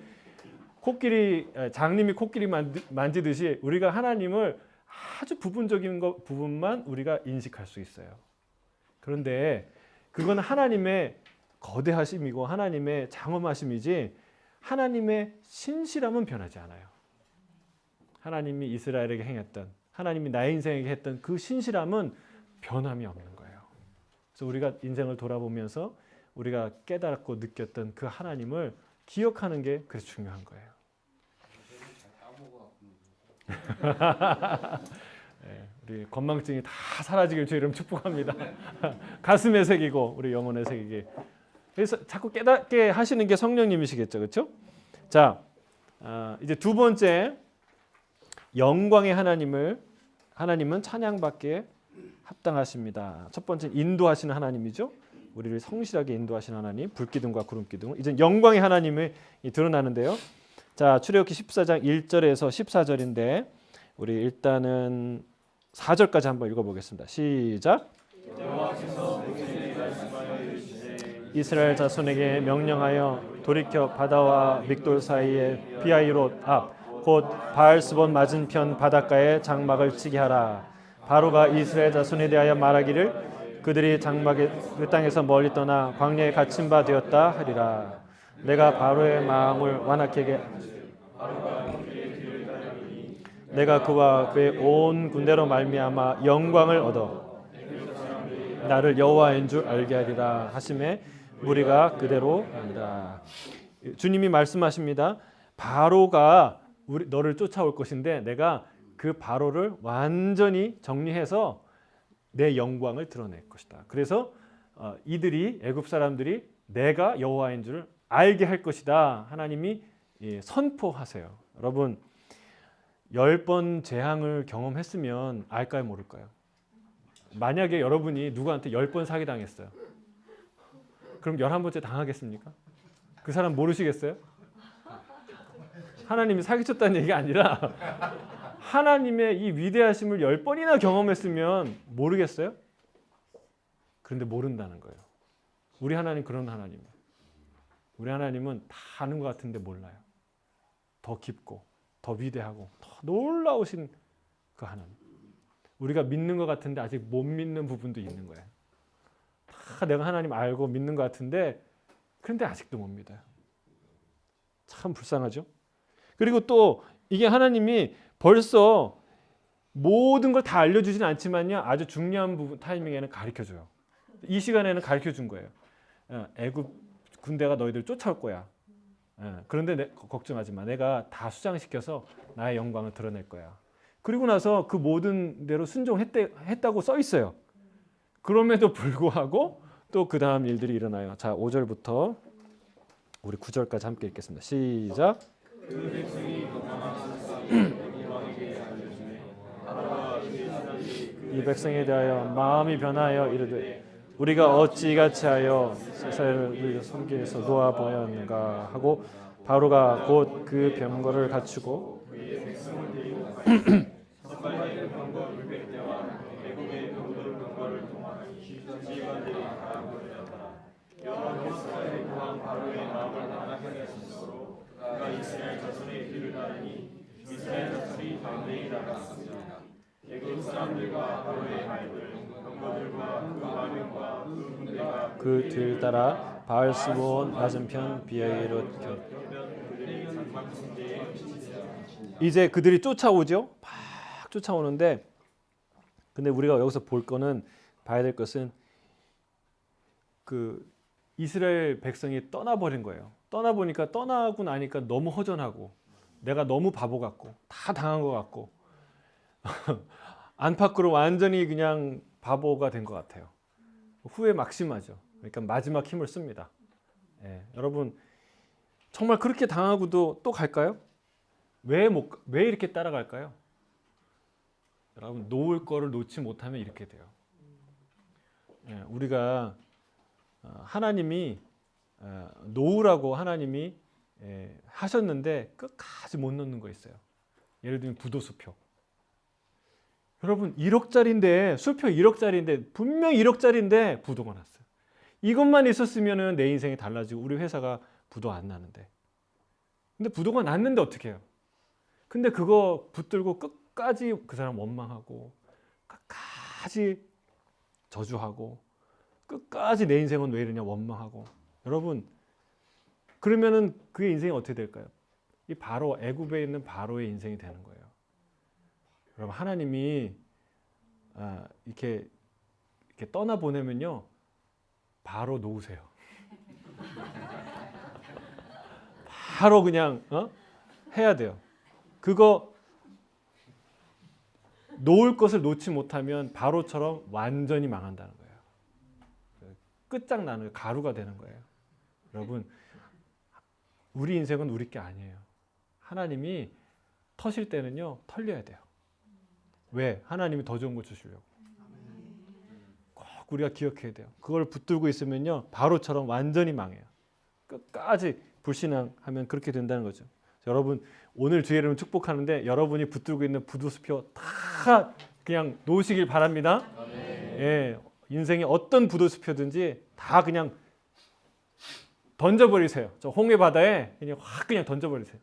장님이 코끼리 만지듯이 우리가 하나님을 아주 부분적인 부분만 우리가 인식할 수 있어요. 그런데 그건 하나님의 거대하심이고 하나님의 장엄하심이지 하나님의 신실함은 변하지 않아요. 하나님이 이스라엘에게 행했던, 하나님이 나의 인생에게 했던 그 신실함은 변함이 없는 거예요. 그래서 우리가 인생을 돌아보면서 우리가 깨달았고 느꼈던 그 하나님을 기억하는 게 그래서 중요한 거예요. 우리 건망증이 다 사라지길 주의 이름 축복합니다. 가슴에 새기고 우리 영혼에 새기게. 그래서 자꾸 깨닫게 하시는 게 성령님이시겠죠, 그렇죠? 자, 이제 두 번째, 영광의 하나님은 찬양받기에 합당하십니다. 첫 번째 인도하시는 하나님이죠. 우리를 성실하게 인도하시는 하나님, 불기둥과 구름기둥. 이제 영광의 하나님이 드러나는데요. 자, 출애굽기 14장 1절에서 14절인데 우리 일단은 4절까지 한번 읽어보겠습니다. 시작. 이스라엘 자손에게 명령하여 돌이켜 바다와 믹돌 사이에 비하이롯 앞 곧 바알스본 맞은편 바닷가에 장막을 치게 하라. 바로가 이스라엘 자손에 대하여 말하기를 그들이 장막의 그 땅에서 멀리 떠나 광야에 갇힌 바 되었다 하리라. 내가 바로의 마음을 완악하게 내가 그와 그의 온 군대로 말미암아 영광을 얻어 나를 여호와인 줄 알게 하리라 하심에 무리가 그대로 한다. 주님이 말씀하십니다. 바로가 너를 쫓아올 것인데 내가 그 바로를 완전히 정리해서 내 영광을 드러낼 것이다. 그래서 이들이 애굽 사람들이 내가 여호와인 줄 알게 할 것이다. 하나님이 선포하세요. 여러분 10번 재앙을 경험했으면 알까요, 모를까요? 만약에 여러분이 누구한테 10번 사기당했어요. 그럼 11번째 당하겠습니까? 그 사람 모르시겠어요? 하나님이 사기쳤다는 얘기가 아니라 하나님의 이 위대하심을 10번이나 경험했으면 모르겠어요? 그런데 모른다는 거예요. 우리 하나님 그런 하나님이에요. 우리 하나님은 다 아는 것 같은데 몰라요. 더 깊고 더 위대하고 더 놀라우신 그 하나님. 우리가 믿는 것 같은데 아직 못 믿는 부분도 있는 거예요. 다 내가 하나님 알고 믿는 것 같은데 그런데 아직도 못 믿어요. 참 불쌍하죠? 그리고 또 이게 하나님이 벌써 모든 걸 다 알려주진 않지만요. 아주 중요한 부분 타이밍에는 가르쳐줘요. 이 시간에는 가르쳐준 거예요. 애굽 군대가 너희들 쫓아올 거야. 그런데 걱정하지 마. 내가 다 수장시켜서 나의 영광을 드러낼 거야. 그리고 나서 그 모든 대로 순종했다고 써 있어요. 그럼에도 불구하고 또 그 다음 일들이 일어나요. 자, 5절부터 우리 9절까지 함께 읽겠습니다. 시작. 이 백성에 대하여 마음이 변하여 이르되 우리가 어찌 이같이 하여 이스라엘을 섬기기 위해서 놓아보았는가 하고 바로가 곧 그 병거를 갖추고 이스라엘 자손의 길을 따르니 이스라엘 자손이 담대히 나갔습니다. 애굽 사람들과 바로의 말들 병거들과 그 마병과 그 군대가 그 뒤를 따라 바알스몬 맞은편 비에이롯 곁 이제 그들이 쫓아오죠. 막 쫓아오는데 근데 우리가 여기서 볼 거는 봐야 될 것은 그 이스라엘 백성이 떠나버린 거예요. 떠나보니까 떠나고 나니까 너무 허전하고 내가 너무 바보 같고 다 당한 것 같고 안팎으로 완전히 그냥 바보가 된 것 같아요. 후회 막심하죠. 그러니까 마지막 힘을 씁니다. 예, 여러분 정말 그렇게 당하고도 또 갈까요? 왜 이렇게 따라갈까요? 여러분 놓을 거를 놓지 못하면 이렇게 돼요. 예, 우리가 하나님이 놓으라고 하나님이 하셨는데 끝까지 못 놓는 거 있어요. 예를 들면 부도수표. 여러분 1억짜리인데 수표 1억짜리인데 분명 1억짜리인데 부도가 났어요. 이것만 있었으면 내 인생이 달라지고 우리 회사가 부도 안 나는데 근데 부도가 났는데 어떻게 해요? 근데 그거 붙들고 끝까지 그 사람 원망하고 끝까지 저주하고 끝까지 내 인생은 왜 이러냐 원망하고 여러분 그러면은 그의 인생이 어떻게 될까요? 이 바로 애굽에 있는 바로의 인생이 되는 거예요. 여러분 하나님이 이렇게 떠나 보내면요 바로 놓으세요. 바로 그냥 해야 돼요. 그거 놓을 것을 놓지 못하면 바로처럼 완전히 망한다는 거예요. 끝장나는 거예요. 가루가 되는 거예요. 여러분 우리 인생은 우리 게 아니에요. 하나님이 터실 때는요 털려야 돼요. 왜? 하나님이 더 좋은 거 주시려고. 꼭 우리가 기억해야 돼요. 그걸 붙들고 있으면요 바로처럼 완전히 망해요. 끝까지 불신앙하면 그렇게 된다는 거죠. 여러분 오늘 주의 이름을 축복하는데 여러분이 붙들고 있는 부도수표 다 그냥 놓으시길 바랍니다. 예, 인생의 어떤 부도수표든지 다 그냥 던져버리세요. 저 홍해 바다에 그냥 확 그냥 던져버리세요.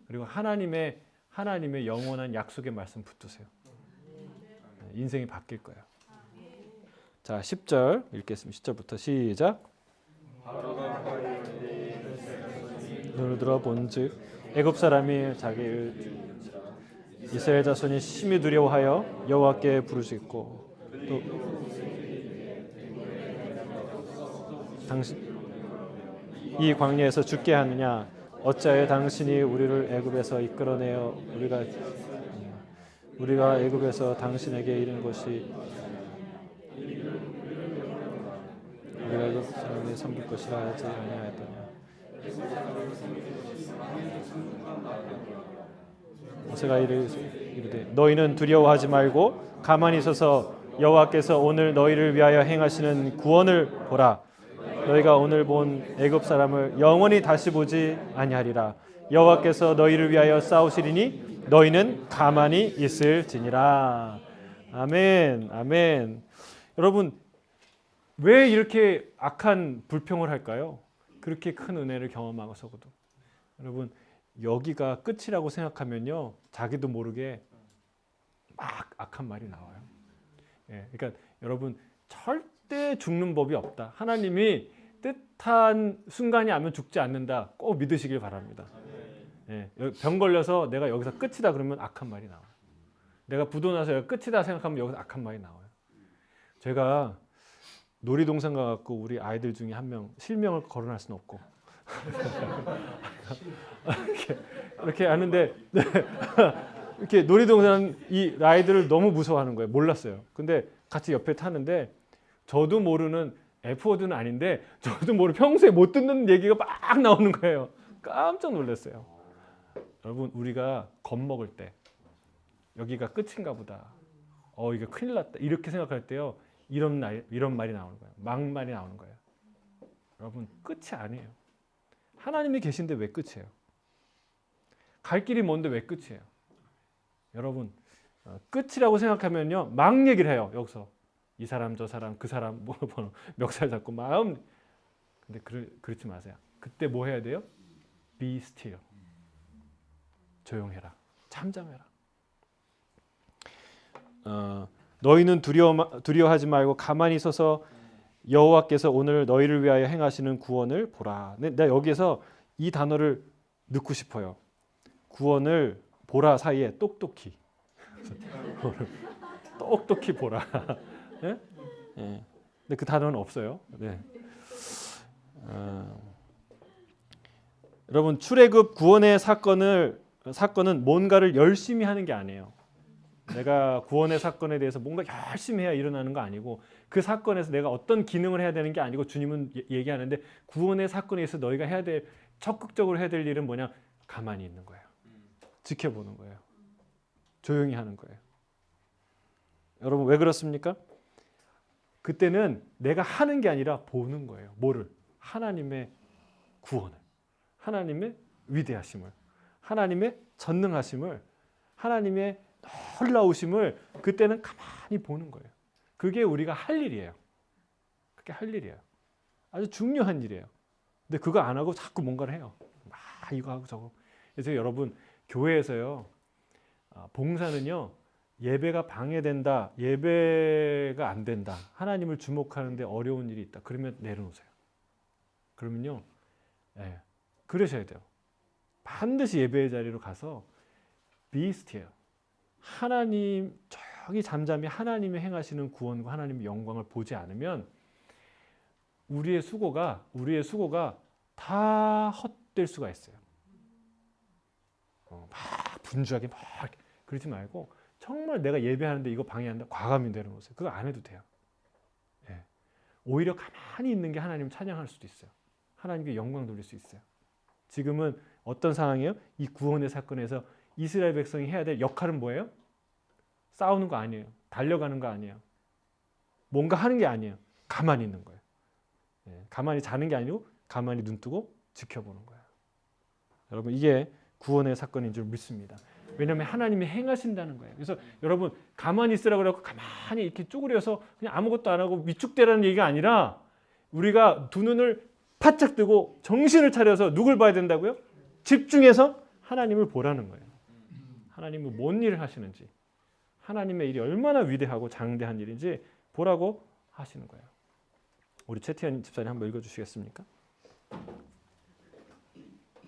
그리고 하나님의 영원한 약속의 말씀 붙드세요. 인생이 바뀔 거예요. 자 10절 읽겠습니다. 10절부터 시작. 눈을 들어 본즉 애굽 사람이 자기를 이스라엘 자손이 심히 두려워하여 여호와께 부르짖고 또 당신 이 광야에서 죽게 하느냐 어찌하여 당신이 우리를 애굽에서 이끌어내어 우리가 애굽에서 당신에게 이른 것이 우리가 애굽 사람이 섬길 것이라 하지 아니하였더냐. 모세가 이르되 너희는 두려워하지 말고 가만히 있어서 여호와께서 오늘 너희를 위하여 행하시는 구원을 보라. 너희가 오늘 본 애굽 사람을 영원히 다시 보지 아니하리라. 여호와께서 너희를 위하여 싸우시리니 너희는 가만히 있을지니라. 아멘. 아멘. 여러분 왜 이렇게 악한 불평을 할까요? 그렇게 큰 은혜를 경험하고서도 여러분 여기가 끝이라고 생각하면요 자기도 모르게 막 악한 말이 나와요. 예, 그러니까 여러분 절대 죽는 법이 없다. 하나님이 뜻한 순간이 아면 죽지 않는다. 꼭 믿으시길 바랍니다. 예, 병 걸려서 내가 여기서 끝이다 그러면 악한 말이 나와요. 내가 부도 나서 여기가 끝이다 생각하면 여기서 악한 말이 나와요. 제가 놀이동산 가갖고 우리 아이들 중에 한 명 실명을 거론할 수는 없고 이렇게 하는데 이렇게 놀이동산 이 아이들을 너무 무서워하는 거예요. 몰랐어요. 근데 같이 옆에 타는데 저도 모르는 F워드는 아닌데 저도 모르는 평소에 못 듣는 얘기가 막 나오는 거예요. 깜짝 놀랐어요. 여러분 우리가 겁먹을 때 여기가 끝인가 보다. 이거 큰일 났다. 이렇게 생각할 때요. 이런 말이 나오는 거예요. 막말이 나오는 거예요. 여러분 끝이 아니에요. 하나님이 계신데 왜 끝이에요? 갈 길이 먼데 왜 끝이에요? 여러분 끝이라고 생각하면요 막 얘기를 해요. 여기서 이 사람 저 사람 그 사람 뭐 멱살 잡고 마음 근데 그렇지 마세요. 그때 뭐 해야 돼요? Be still. 조용해라. 잠잠해라. 너희는 두려워하지 말고 가만히 있어서 여호와께서 오늘 너희를 위하여 행하시는 구원을 보라. 내가 여기에서 이 단어를 넣고 싶어요. 구원을 보라 사이에 똑똑히 똑똑히 보라. 네? 네. 근데 그 단어는 없어요. 네. 여러분 출애굽 구원의 사건은 뭔가를 열심히 하는 게 아니에요. 내가 구원의 사건에 대해서 뭔가 열심히 해야 일어나는 거 아니고 그 사건에서 내가 어떤 기능을 해야 되는 게 아니고 주님은 얘기하는데 구원의 사건에 있어서 너희가 해야 될 적극적으로 해야 될 일은 뭐냐? 가만히 있는 거예요. 지켜보는 거예요. 조용히 하는 거예요. 여러분 왜 그렇습니까? 그때는 내가 하는 게 아니라 보는 거예요. 뭐를? 하나님의 구원을, 하나님의 위대하심을, 하나님의 전능하심을, 하나님의 놀라우심을 그때는 가만히 보는 거예요. 그게 우리가 할 일이에요. 그게 할 일이에요. 아주 중요한 일이에요. 근데 그거 안 하고 자꾸 뭔가를 해요. 막 이거 하고 저거. 그래서 여러분 교회에서요 봉사는요 예배가 방해된다, 예배가 안 된다, 하나님을 주목하는데 어려운 일이 있다. 그러면 내려놓으세요. 그러면요, 그러셔야 돼요. 반드시 예배의 자리로 가서 be still. 하나님 저기 잠잠히 하나님이 행하시는 구원과 하나님의 영광을 보지 않으면 우리의 수고가 다 헛될 수가 있어요. 막 분주하게 막 그러지 말고 정말 내가 예배하는데 이거 방해한다, 과감히 내려놓으세요. 그거 안 해도 돼요. 오히려 가만히 있는 게 하나님을 찬양할 수도 있어요. 하나님께 영광 돌릴 수 있어요. 지금은 어떤 상황이에요? 이 구원의 사건에서 이스라엘 백성이 해야 될 역할은 뭐예요? 싸우는 거 아니에요. 달려가는 거 아니에요. 뭔가 하는 게 아니에요. 가만히 있는 거예요. 가만히 자는 게 아니고 가만히 눈 뜨고 지켜보는 거예요. 여러분 이게 구원의 사건인 줄 믿습니다. 왜냐하면 하나님이 행하신다는 거예요. 그래서 여러분 가만히 있으라고 그러고 가만히 이렇게 쪼그려서 그냥 아무것도 안 하고 위축되라는 얘기가 아니라 우리가 두 눈을 바짝 뜨고 정신을 차려서 누굴 봐야 된다고요? 집중해서 하나님을 보라는 거예요. 하나님은 뭔 일을 하시는지, 하나님의 일이 얼마나 위대하고 장대한 일인지 보라고 하시는 거예요. 우리 최태현 집사님 한번 읽어주시겠습니까?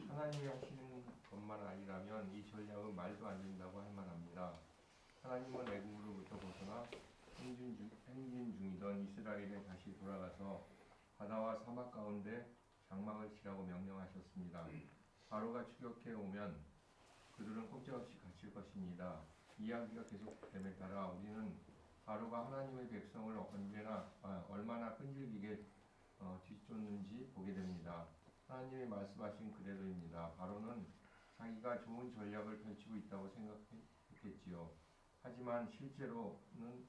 하나님이 하시는 것만 아니라면 이 전략은 말도 안 된다고 할 만합니다. 하나님은 애굽으로부터 벗어나 행진 중이던 이스라엘에 다시 돌아가서 바다와 사막 가운데 장막을 치라고 명령하셨습니다. 바로가 추격해 오면 그들은 꼼짝없이 갇힐 것입니다. 이야기가 계속됨에 따라 우리는 바로가 하나님의 백성을 얼마나 끈질기게 뒤쫓는지 보게 됩니다. 하나님이 말씀하신 그대로입니다. 바로는 자기가 좋은 전략을 펼치고 있다고 생각했겠지요. 하지만 실제로는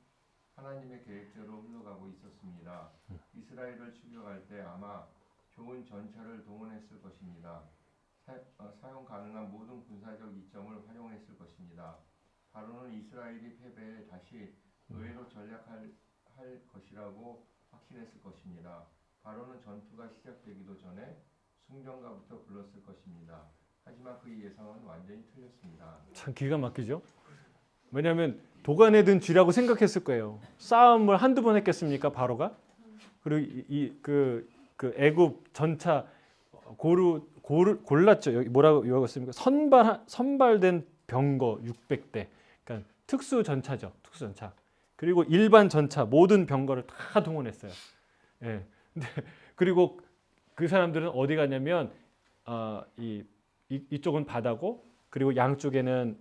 하나님의 계획대로 흘러가고 있었습니다. 이스라엘을 추격할 때 아마 좋은 전차를 동원했을 것입니다. 사용 가능한 모든 군사적 이점을 활용했을 것입니다. 바로는 이스라엘이 패배해 다시 의외로 전략할 것이라고 확신했을 것입니다. 바로는 전투가 시작되기도 전에 숭정가부터 불렀을 것입니다. 하지만 그 예상은 완전히 틀렸습니다. 참 기가 막히죠. 왜냐하면 도간에 든 쥐라고 생각했을 거예요. 싸움을 한두 번 했겠습니까 바로가? 그리고 그 애굽 전차 골랐죠. 여기 뭐라고 읽었습니까? 선발된 병거 600대. 그러니까 특수 전차죠. 특수 전차. 그리고 일반 전차 모든 병거를 다 동원했어요. 근데 그리고 그 사람들은 어디 가냐면 이쪽은 바다고 그리고 양쪽에는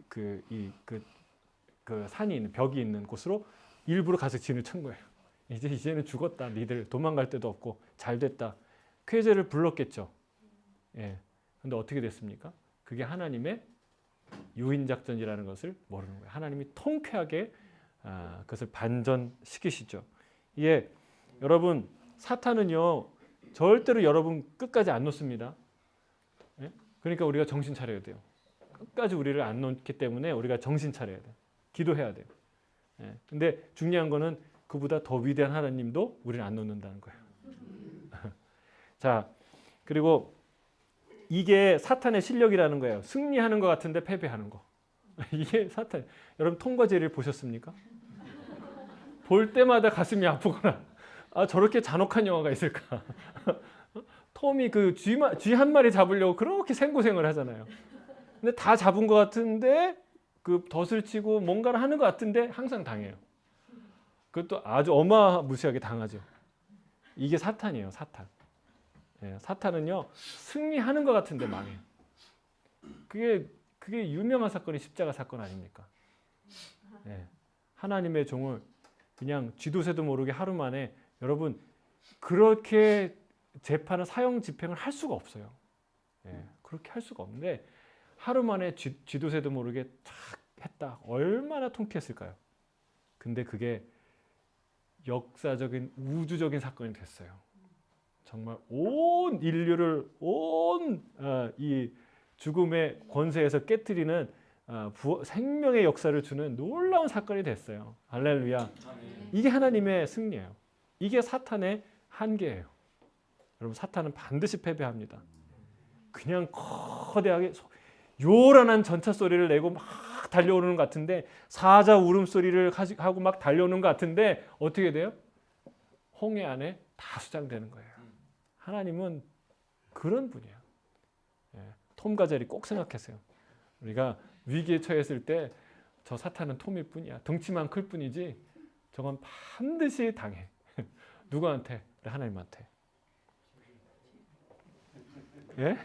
그 산이 있는 벽이 있는 곳으로 일부러 가서 진을 친 거예요. 이제는 죽었다. 니들 도망갈 데도 없고 잘 됐다. 쾌재를 불렀겠죠. 근데 어떻게 됐습니까? 그게 하나님의 유인 작전이라는 것을 모르는 거예요. 하나님이 통쾌하게 그것을 반전시키시죠. 이게 여러분 사탄은요 절대로 여러분 끝까지 안 놓습니다. 그러니까 우리가 정신 차려야 돼요. 끝까지 우리를 안 놓기 때문에 우리가 정신 차려야 돼요. 기도해야 돼요. 근데 중요한 거는 그보다 더 위대한 하나님도 우리를 안 놓는다는 거예요. 자, 그리고 이게 사탄의 실력이라는 거예요. 승리하는 것 같은데 패배하는 거. 이게 사탄. 여러분 톰과 제리를 보셨습니까? 볼 때마다 가슴이 아프거나 저렇게 잔혹한 영화가 있을까? 톰이 그 쥐 한 마리 잡으려고 그렇게 생고생을 하잖아요. 근데 다 잡은 것 같은데 그 덫을 치고 뭔가를 하는 것 같은데 항상 당해요. 그것도 아주 어마무시하게 당하죠. 이게 사탄이에요, 사탄. 예, 사탄은요 승리하는 것 같은데 망해요. 그게 유명한 사건이 십자가 사건 아닙니까? 예, 하나님의 종을 그냥 쥐도 새도 모르게 하루 만에 여러분 그렇게 재판을 사형 집행을 할 수가 없어요. 예, 그렇게 할 수가 없는데 하루 만에 쥐도 새도 모르게 탁 했다. 얼마나 통쾌했을까요? 근데 그게 역사적인 우주적인 사건이 됐어요. 정말 온 인류를 이 죽음의 권세에서 깨트리는 생명의 역사를 주는 놀라운 사건이 됐어요. 할렐루야. 이게 하나님의 승리예요. 이게 사탄의 한계예요. 여러분 사탄은 반드시 패배합니다. 그냥 거대하게 요란한 전차 소리를 내고 막 달려오는 것 같은데 사자 울음소리를 하고 막 달려오는 것 같은데 어떻게 돼요? 홍해 안에 다 수장되는 거예요. 하나님은 그런 분이에요. 예, 톰과 제리 꼭 생각했어요. 우리가 위기에 처했을 때 저 사탄은 톰일 뿐이야. 덩치만 클 뿐이지 저건 반드시 당해. 누구한테? 하나님한테. 예?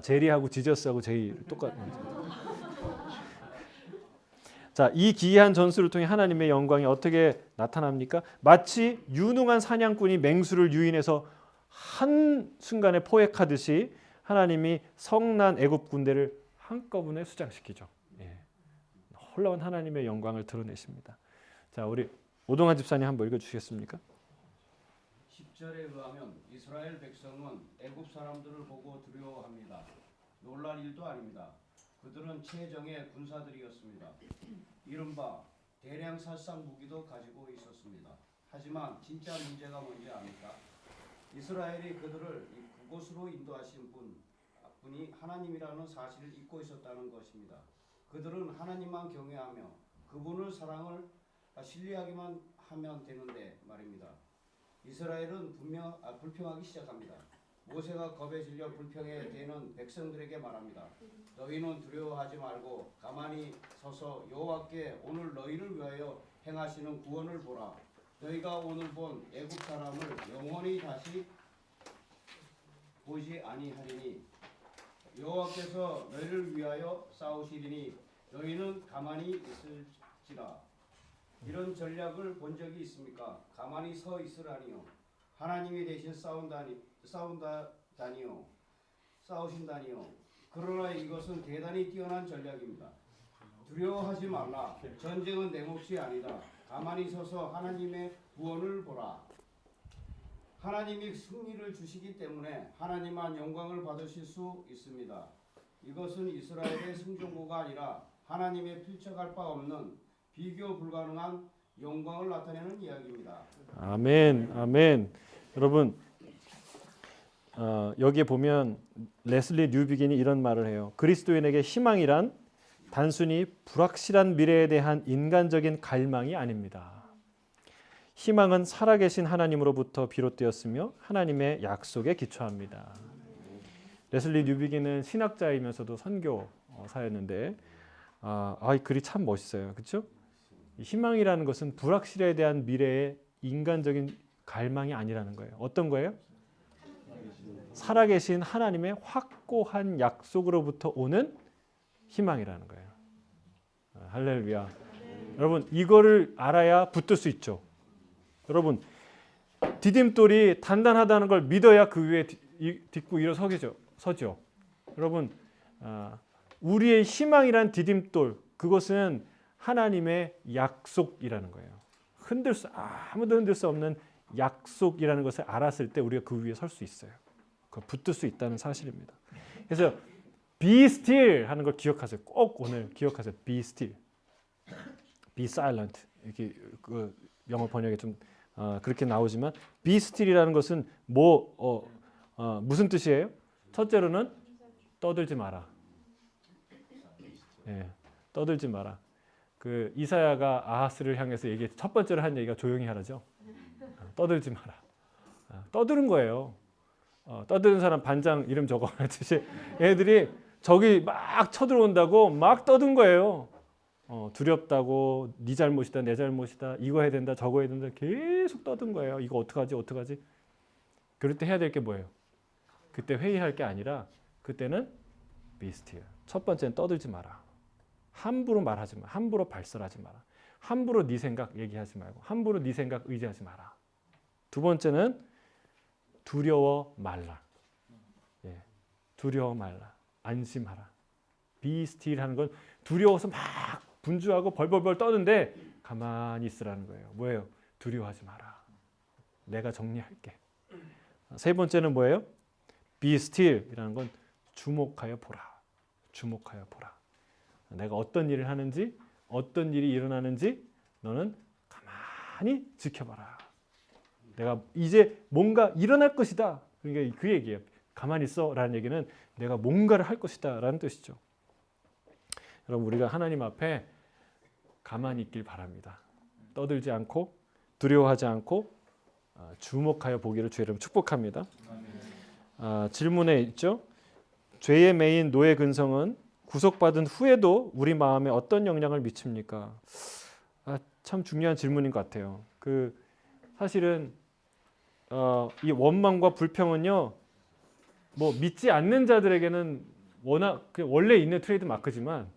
제리하고 지저스하고 제이 똑같은. 자, 이 기이한 전술을 통해 하나님의 영광이 어떻게 나타납니까? 마치 유능한 사냥꾼이 맹수를 유인해서 한 순간에 포획하듯이 하나님이 성난 애굽 군대를 한꺼번에 수장시키죠. 예. 놀라운 하나님의 영광을 드러내십니다. 자, 우리 오동환 집사님 한번 읽어주시겠습니까? 10절에 의하면 이스라엘 백성은 애굽 사람들을 보고 두려워합니다. 놀랄 일도 아닙니다. 그들은 최정예 군사들이었습니다. 이른바 대량 살상 무기도 가지고 있었습니다. 하지만 진짜 문제가 뭔지 압니까? 이스라엘이 그들을 그곳으로 인도하신 분이 하나님이라는 사실을 잊고 있었다는 것입니다. 그들은 하나님만 경외하며 그분을 신뢰하기만 하면 되는데 말입니다. 이스라엘은 불평하기 시작합니다. 모세가 겁에 질려 불평에 대는 백성들에게 말합니다. 너희는 두려워하지 말고 가만히 서서 여호와께 오늘 너희를 위하여 행하시는 구원을 보라. 너희가 오늘 본 애굽 사람을 영원히 다시 보지 아니하리니 여호와께서 너희를 위하여 싸우시리니 너희는 가만히 있을지라. 이런 전략을 본 적이 있습니까? 가만히 서 있으라니요. 하나님이 대신 싸우신다니요. 그러나 이것은 대단히 뛰어난 전략입니다. 두려워하지 말라. 전쟁은 내 몫이 아니다. 가만히 서서 하나님의 구원을 보라. 하나님이 승리를 주시기 때문에 하나님만 영광을 받으실 수 있습니다. 이것은 이스라엘의 승전고가 아니라 하나님의 필적할 바 없는 비교 불가능한 영광을 나타내는 이야기입니다. 아멘, 아멘. 여러분 여기에 보면 레슬리 뉴비긴이 이런 말을 해요. 그리스도인에게 희망이란 단순히 불확실한 미래에 대한 인간적인 갈망이 아닙니다. 희망은 살아계신 하나님으로부터 비롯되었으며 하나님의 약속에 기초합니다. 레슬리 뉴비긴은 신학자이면서도 선교사였는데 이 글이 참 멋있어요. 그렇죠? 희망이라는 것은 불확실에 대한 미래의 인간적인 갈망이 아니라는 거예요. 어떤 거예요? 살아계신 하나님의 확고한 약속으로부터 오는 희망이라는 거예요. 할렐루야. 여러분 이거를 알아야 붙들 수 있죠. 여러분 디딤돌이 단단하다는 걸 믿어야 그 위에 딛고 일어서죠. 여러분 우리의 희망이란 디딤돌 그것은 하나님의 약속이라는 거예요. 아무도 흔들 수 없는 약속이라는 것을 알았을 때 우리가 그 위에 설 수 있어요. 붙들 수 있다는 사실입니다. 그래서 be still 하는 걸 기억하세요. 꼭 오늘 기억하세요. be still, be silent. 이렇게 그 영어 번역에 좀 그렇게 나오지만 be still이라는 것은 무슨 뜻이에요? 첫째로는 떠들지 마라. 예, 떠들지 마라. 그 이사야가 아하스를 향해서 첫 번째로 한 얘기가 조용히 하라죠. 떠들지 마라. 떠드는 거예요. 떠드는 사람 반장 이름 적어놨듯이 애들이 저기 막 쳐들어온다고 막 떠든 거예요. 두렵다고 네 잘못이다 내 잘못이다 이거 해야 된다 저거 해야 된다 계속 떠든 거예요. 이거 어떡하지? 그럴 때 해야 될 게 뭐예요? 그때 회의할 게 아니라 그때는 be still. 첫 번째는 떠들지 마라. 함부로 말하지 마. 함부로 발설하지 마라. 함부로 네 생각 얘기하지 말고 함부로 네 생각 의지하지 마라. 두 번째는 두려워 말라. 예, 두려워 말라. 안심하라. be still 하는 건 두려워서 막 분주하고 벌벌벌 떠는데 가만히 있으라는 거예요. 뭐예요? 두려워하지 마라. 내가 정리할게. 세 번째는 뭐예요? be still이라는 건 주목하여 보라. 주목하여 보라. 내가 어떤 일을 하는지 어떤 일이 일어나는지 너는 가만히 지켜봐라. 내가 이제 뭔가 일어날 것이다. 그러니까 그 얘기예요. 가만히 있어라는 얘기는 내가 뭔가를 할 것이다라는 뜻이죠. 여러분 우리가 하나님 앞에 가만히 있길 바랍니다. 떠들지 않고 두려워하지 않고 주목하여 보기를 주의 이름으로 축복합니다. 질문에 있죠. 죄의 매인 노예 근성은 구속받은 후에도 우리 마음에 어떤 영향을 미칩니까? 참 중요한 질문인 것 같아요. 사실은 이 원망과 불평은요, 뭐 믿지 않는 자들에게는 워낙 원래 있는 트레이드 마크지만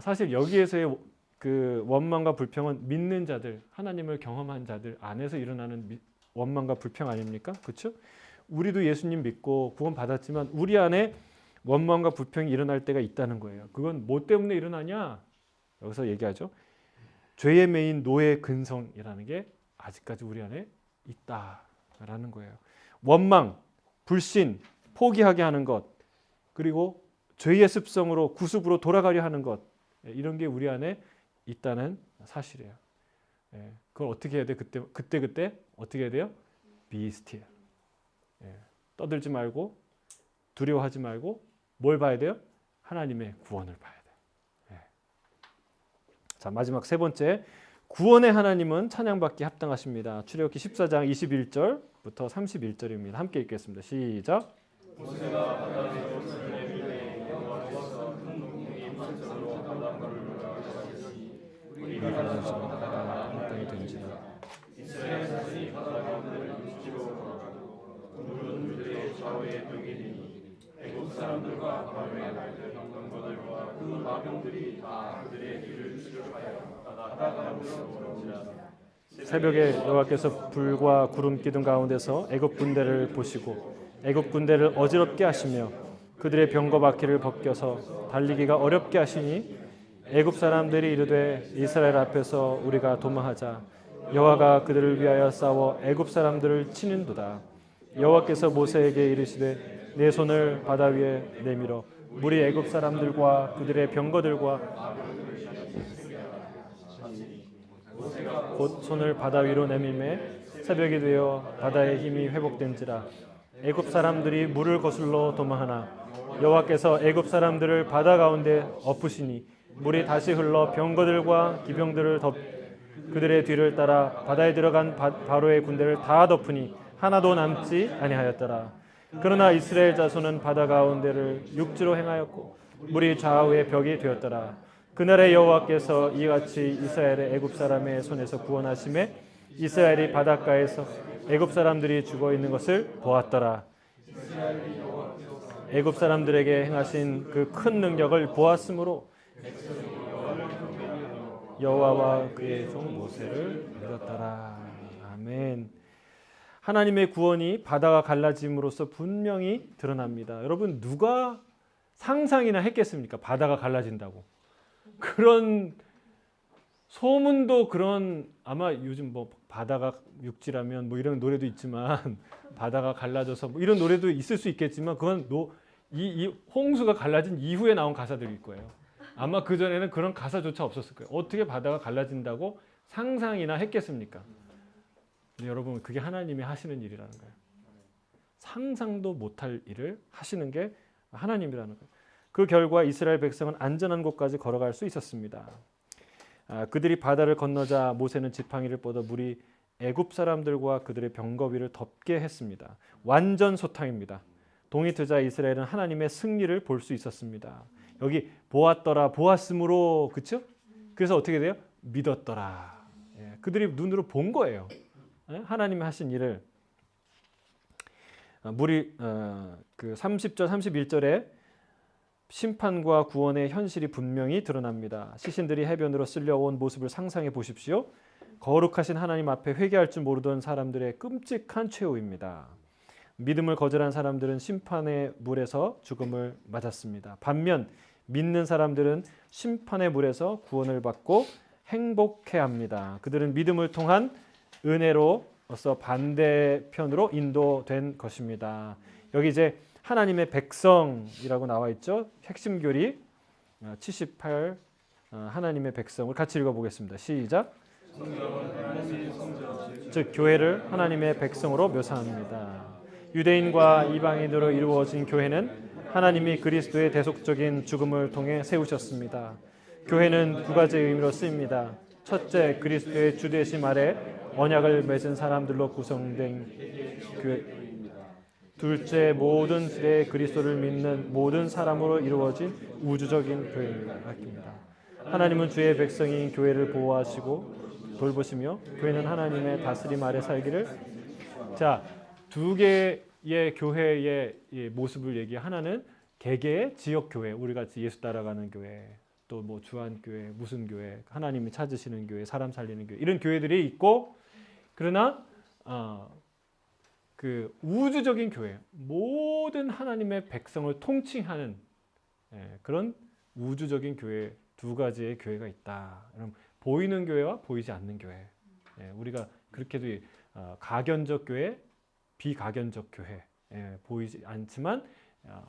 사실 여기에서의 그 원망과 불평은 믿는 자들, 하나님을 경험한 자들 안에서 일어나는 원망과 불평 아닙니까? 그렇죠? 우리도 예수님 믿고 구원 받았지만 우리 안에 원망과 불평이 일어날 때가 있다는 거예요. 그건 뭐 때문에 일어나냐? 여기서 얘기하죠. 죄의 매인 노예 근성이라는 게 아직까지 우리 안에 있다라는 거예요. 원망, 불신, 포기하게 하는 것, 그리고 죄의 습성으로 구습으로 돌아가려 하는 것, 이런 게 우리 안에 있다는 사실이에요. 그걸 어떻게 해야 돼? 그때 어떻게 해야 돼요? be still. 떠들지 말고 두려워하지 말고 뭘 봐야 돼요? 하나님의 구원을 봐야 돼요. 자, 마지막 세 번째, 구원의 하나님은 찬양받기 합당하십니다. 출애굽기 14장 21절부터 31절입니다. 함께 읽겠습니다. 시작. 새벽에 여호와께서 불과 구름 기둥 가운데서 애굽 군대를 보시고 애굽 군대를 어지럽게 하시며 그들의 병거 바퀴를 벗겨서 달리기가 어렵게 하시니 애굽 사람들이 이르되 이스라엘 앞에서 우리가 도망하자. 여호와가 그들을 위하여 싸워 애굽 사람들을 치는도다. 여호와께서 모세에게 이르시되 내 손을 바다 위에 내밀어 물이 애굽 사람들과 그들의 병거들과 곧 손을 바다 위로 내밀매 새벽이 되어 바다의 힘이 회복된지라. 애굽 사람들이 물을 거슬러 도망하나 여호와께서 애굽 사람들을 바다 가운데 엎으시니 물이 다시 흘러 병거들과 기병들을 그들의 뒤를 따라 바다에 들어간 바로의 군대를 다 덮으니 하나도 남지 아니하였더라. 그러나 이스라엘 자손은 바다 가운데를 육지로 행하였고 물이 좌우의 벽이 되었더라. 그날에 여호와께서 이같이 이스라엘의 애굽 사람의 손에서 구원하심에 이스라엘이 바닷가에서 애굽 사람들이 죽어 있는 것을 보았더라. 애굽 사람들에게 행하신 그 큰 능력을 보았으므로 여호와와 그의 종 모세를 믿었더라. 아멘. 하나님의 구원이 바다가 갈라짐으로써 분명히 드러납니다. 여러분 누가 상상이나 했겠습니까? 바다가 갈라진다고. 그런 소문도 아마 요즘 뭐 바다가 육지라면 뭐 이런 노래도 있지만 바다가 갈라져서 뭐 이런 노래도 있을 수 있겠지만 그건 이 홍수가 갈라진 이후에 나온 가사들일 거예요. 아마 그전에는 그런 가사조차 없었을 거예요. 어떻게 바다가 갈라진다고 상상이나 했겠습니까? 근데 여러분 그게 하나님이 하시는 일이라는 거예요. 상상도 못할 일을 하시는 게 하나님이라는 거예요. 그 결과 이스라엘 백성은 안전한 곳까지 걸어갈 수 있었습니다. 그들이 바다를 건너자 모세는 지팡이를 뻗어 물이 애굽 사람들과 그들의 병거위를 덮게 했습니다. 완전 소탕입니다. 동이 트자 이스라엘은 하나님의 승리를 볼 수 있었습니다. 여기 보았더라, 보았으므로, 그렇죠? 그래서 어떻게 돼요? 믿었더라. 예, 그들이 눈으로 본 거예요. 예? 하나님이 하신 일을. 물이 그 30절, 31절에 심판과 구원의 현실이 분명히 드러납니다. 시신들이 해변으로 쓸려온 모습을 상상해 보십시오. 거룩하신 하나님 앞에 회개할 줄 모르던 사람들의 끔찍한 최후입니다. 믿음을 거절한 사람들은 심판의 물에서 죽음을 맞았습니다. 반면 믿는 사람들은 심판의 물에서 구원을 받고 행복해합니다. 그들은 믿음을 통한 은혜로서 반대편으로 인도된 것입니다. 여기 이제 하나님의 백성이라고 나와 있죠. 핵심 교리 78 하나님의 백성을 같이 읽어보겠습니다. 시작. 즉 교회를 하나님의 백성으로 묘사합니다. 유대인과 이방인으로 이루어진 교회는 하나님이 그리스도의 대속적인 죽음을 통해 세우셨습니다. 교회는 두 가지 의미로 쓰입니다. 첫째, 그리스도의 주되심 아래 언약을 맺은 사람들로 구성된 교회입니다. 둘째, 모든 시대에 그리스도를 믿는 모든 사람으로 이루어진 우주적인 교회입니다. 하나님은 주의 백성인 교회를 보호하시고 돌보시며 교회는 하나님의 다스림 아래 살기를. 자, 두 개의 교회의 모습을 얘기해. 하나는 개개의 지역 교회, 우리 같이 예수 따라가는 교회, 또 뭐 주한 교회, 무슨 교회, 하나님이 찾으시는 교회, 사람 살리는 교회, 이런 교회들이 있고, 그러나 그 우주적인 교회, 모든 하나님의 백성을 통칭하는 그런 우주적인 교회, 두 가지의 교회가 있다. 그럼 보이는 교회와 보이지 않는 교회. 우리가 그렇게도 가견적 교회, 비가견적 교회. 보이지 않지만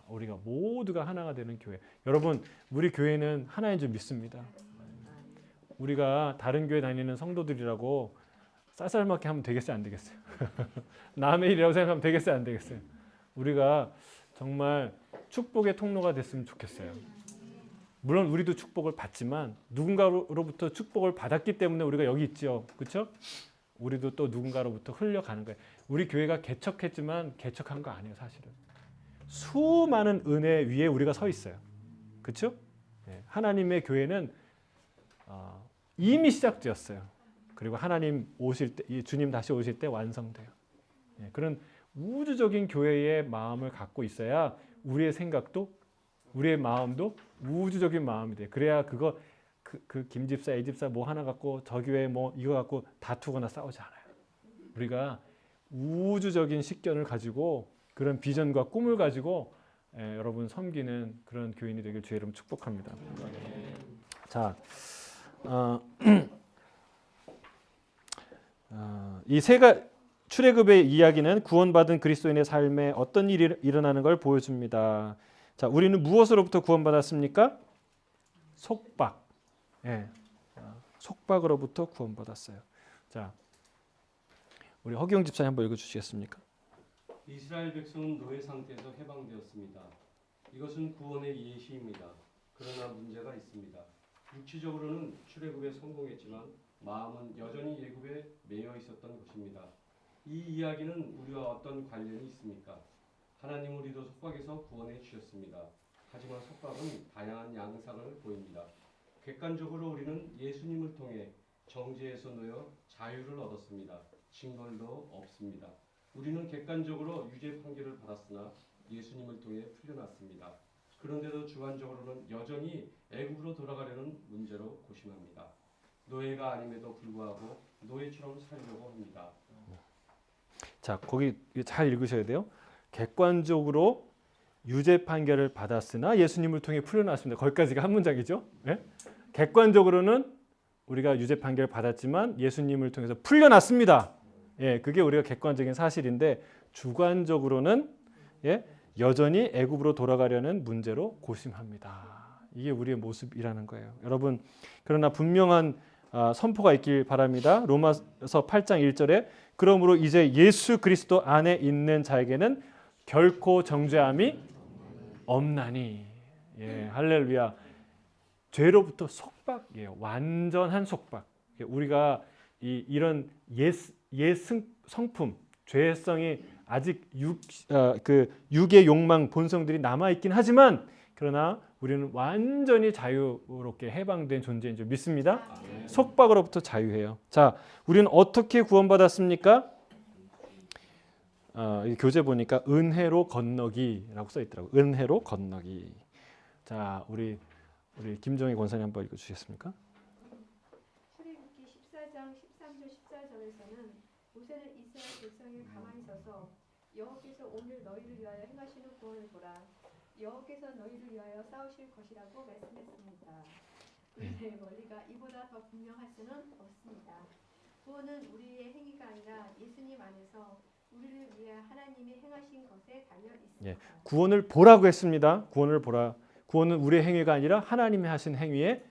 우리가 모두가 하나가 되는 교회. 여러분, 우리 교회는 하나인 줄 믿습니다. 우리가 다른 교회 다니는 성도들이라고 쌀쌀맞게 하면 되겠어요, 안 되겠어요? 남의 일이라고 생각하면 되겠어요, 안 되겠어요? 우리가 정말 축복의 통로가 됐으면 좋겠어요. 물론 우리도 축복을 받지만 누군가로부터 축복을 받았기 때문에 우리가 여기 있죠. 그렇죠? 우리도 또 누군가로부터 흘려가는 거예요. 우리 교회가 개척했지만 개척한 거 아니에요, 사실은. 수많은 은혜 위에 우리가 서 있어요. 그렇죠? 하나님의 교회는 이미 시작되었어요. 그리고 하나님 오실 때, 주님 다시 오실 때 완성돼요. 그런 우주적인 교회의 마음을 갖고 있어야 우리의 생각도, 우리의 마음도 우주적인 마음이 돼. 그래야 그 김집사, A집사 뭐 하나 갖고 저 교회 뭐 이거 갖고 다투거나 싸우지 않아요. 우리가 우주적인 식견을 가지고 그런 비전과 꿈을 가지고 여러분 섬기는 그런 교인이 되길 주의 이름 축복합니다. 자, 이 출애굽의 이야기는 구원받은 그리스도인의 삶에 어떤 일이 일어나는 걸 보여줍니다. 자, 우리는 무엇으로부터 구원받았습니까? 속박. 속박으로부터 구원받았어요. 자, 우리 허경 집사님 한번 읽어주시겠습니까? 이스라엘 백성은 노예 상태에서 해방되었습니다. 이것은 구원의 예시입니다. 그러나 문제가 있습니다. 육체적으로는 출애굽에 성공했지만 마음은 여전히 애굽에 매여 있었던 것입니다. 이 이야기는 우리와 어떤 관련이 있습니까? 하나님 우리도 속박에서 구원해 주셨습니다. 하지만 속박은 다양한 양상을 보입니다. 객관적으로 우리는 예수님을 통해 정죄에서 놓여 자유를 얻었습니다. 징벌도 없습니다. 우리는 객관적으로 유죄 판결을 받았으나 예수님을 통해 풀려났습니다. 그런데도 주관적으로는 여전히 애굽으로 돌아가려는 문제로 고심합니다. 노예가 아님에도 불구하고 노예처럼 살려고 합니다. 자, 거기 잘 읽으셔야 돼요. 객관적으로 유죄 판결을 받았으나 예수님을 통해 풀려났습니다. 거기까지가 한 문장이죠. 네? 객관적으로는 우리가 유죄 판결을 받았지만 예수님을 통해서 풀려났습니다. 그게 우리가 객관적인 사실인데 주관적으로는 여전히 애굽으로 돌아가려는 문제로 고심합니다. 이게 우리의 모습이라는 거예요. 여러분, 그러나 분명한 선포가 있길 바랍니다. 로마서 8장 1절에 그러므로 이제 예수 그리스도 안에 있는 자에게는 결코 정죄함이 없나니. 예, 할렐루야. 죄로부터 속박이에요. 완전한 속박. 우리가 이런 성품, 죄성이 아직 육의 욕망, 본성들이 남아 있긴 하지만 그러나 우리는 완전히 자유롭게 해방된 존재인 줄 믿습니다. 속박으로부터 자유해요. 자, 우리는 어떻게 구원받았습니까? 이 교재 보니까 은혜로 건너기라고 써 있더라고요. 은혜로 건너기. 자, 우리 김정희 권사님 한번 읽어주시겠습니까? 출애굽기 14장 13절 14절에서는 모세는 이스라엘 백성이 가만히 서서 여호와께서 오늘 너희를 위하여 행하시는 구원을 보라. 여호와께서 너희를 위하여 싸우실 것이라고 말씀했습니다. 그런데 원리가 이보다 더 분명할 수는 없습니다. 구원은 우리의 행위가 아니라 예수님 안에서 우리를 위해 하나님이 행하신 것에 달려 있습니다. 예, 구원을 보라고 했습니다. 구원을 보라. 구원은 우리의 행위가 아니라 하나님이 하신 행위의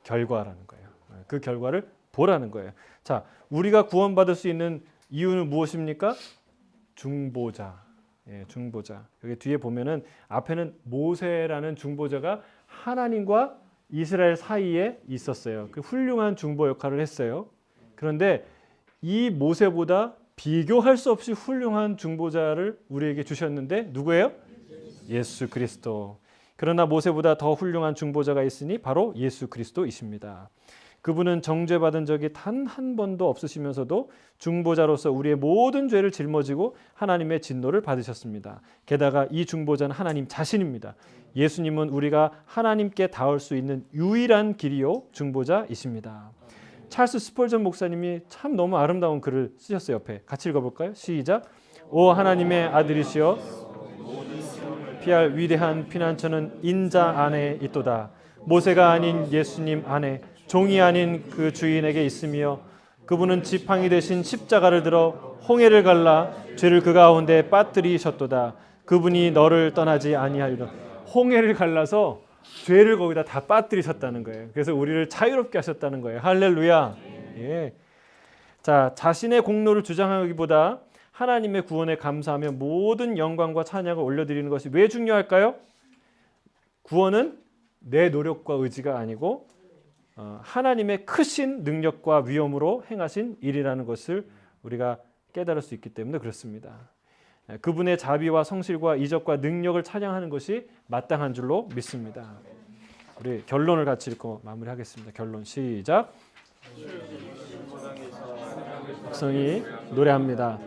결과라는 거예요. 그 결과를 보라는 거예요. 자, 우리가 구원받을 수 있는 이유는 무엇입니까? 중보자. 예, 중보자. 여기 뒤에 보면은 앞에는 모세라는 중보자가 하나님과 이스라엘 사이에 있었어요. 그 훌륭한 중보 역할을 했어요. 그런데 이 모세보다 비교할 수 없이 훌륭한 중보자를 우리에게 주셨는데 누구예요? 예수 그리스도. 그러나 모세보다 더 훌륭한 중보자가 있으니 바로 예수 그리스도이십니다. 그분은 정죄받은 적이 단 한 번도 없으시면서도 중보자로서 우리의 모든 죄를 짊어지고 하나님의 진노를 받으셨습니다. 게다가 이 중보자는 하나님 자신입니다. 예수님은 우리가 하나님께 닿을 수 있는 유일한 길이요 중보자이십니다. 찰스 스펄전 목사님이 참 너무 아름다운 글을 쓰셨어요. 옆에 같이 읽어볼까요? 시작. 오 하나님의 아들이시여 피할 위대한 피난처는 인자 안에 있도다. 모세가 아닌 예수님 안에 종이 아닌 그 주인에게 있으며 그분은 지팡이 대신 십자가를 들어 홍해를 갈라 죄를 그 가운데 빠뜨리셨도다. 그분이 너를 떠나지 아니하리라. 홍해를 갈라서 죄를 거기다 다 빠뜨리셨다는 거예요. 그래서 우리를 자유롭게 하셨다는 거예요. 할렐루야. 예. 자, 자신의 공로를 주장하기보다 하나님의 구원에 감사하며 모든 영광과 찬양을 올려드리는 것이 왜 중요할까요? 구원은 내 노력과 의지가 아니고 하나님의 크신 능력과 위엄으로 행하신 일이라는 것을 우리가 깨달을 수 있기 때문에 그렇습니다. 그분의 자비와 성실과 이적과 능력을 찬양하는 것이 마땅한 줄로 믿습니다. 우리 결론을 같이 읽고 마무리하겠습니다. 결론 시작. 백성이 노래합니다.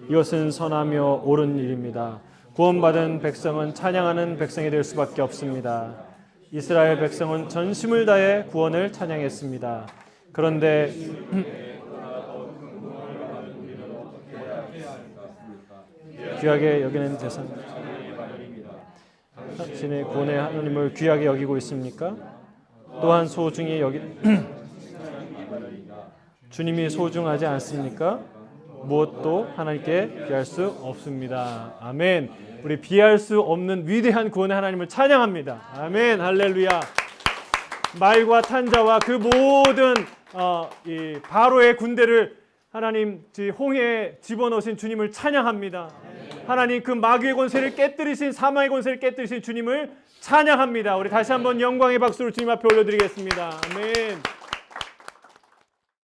이것은 선하며 옳은 일입니다. 구원받은 백성은 찬양하는 백성이 될 수밖에 없습니다. 이스라엘 백성은 전심을 다해 구원을 찬양했습니다. 그런데 귀하게 여기는 대상 당신의 구원의 하나님을 귀하게 여기고 있습니까? 또한 소중히 여기 주님이 소중하지 않습니까? 무엇도 하나님께 비할 수 없습니다. 아멘. 우리 비할 수 없는 위대한 구원의 하나님을 찬양합니다. 아멘. 할렐루야. 말과 탄자와 그 모든 이 바로의 군대를 하나님 홍해에 집어넣으신 주님을 찬양합니다. 하나님 그 마귀의 권세를 깨뜨리신 사망의 권세를 깨뜨리신 주님을 찬양합니다. 우리 다시 한번 영광의 박수를 주님 앞에 올려드리겠습니다. 아멘.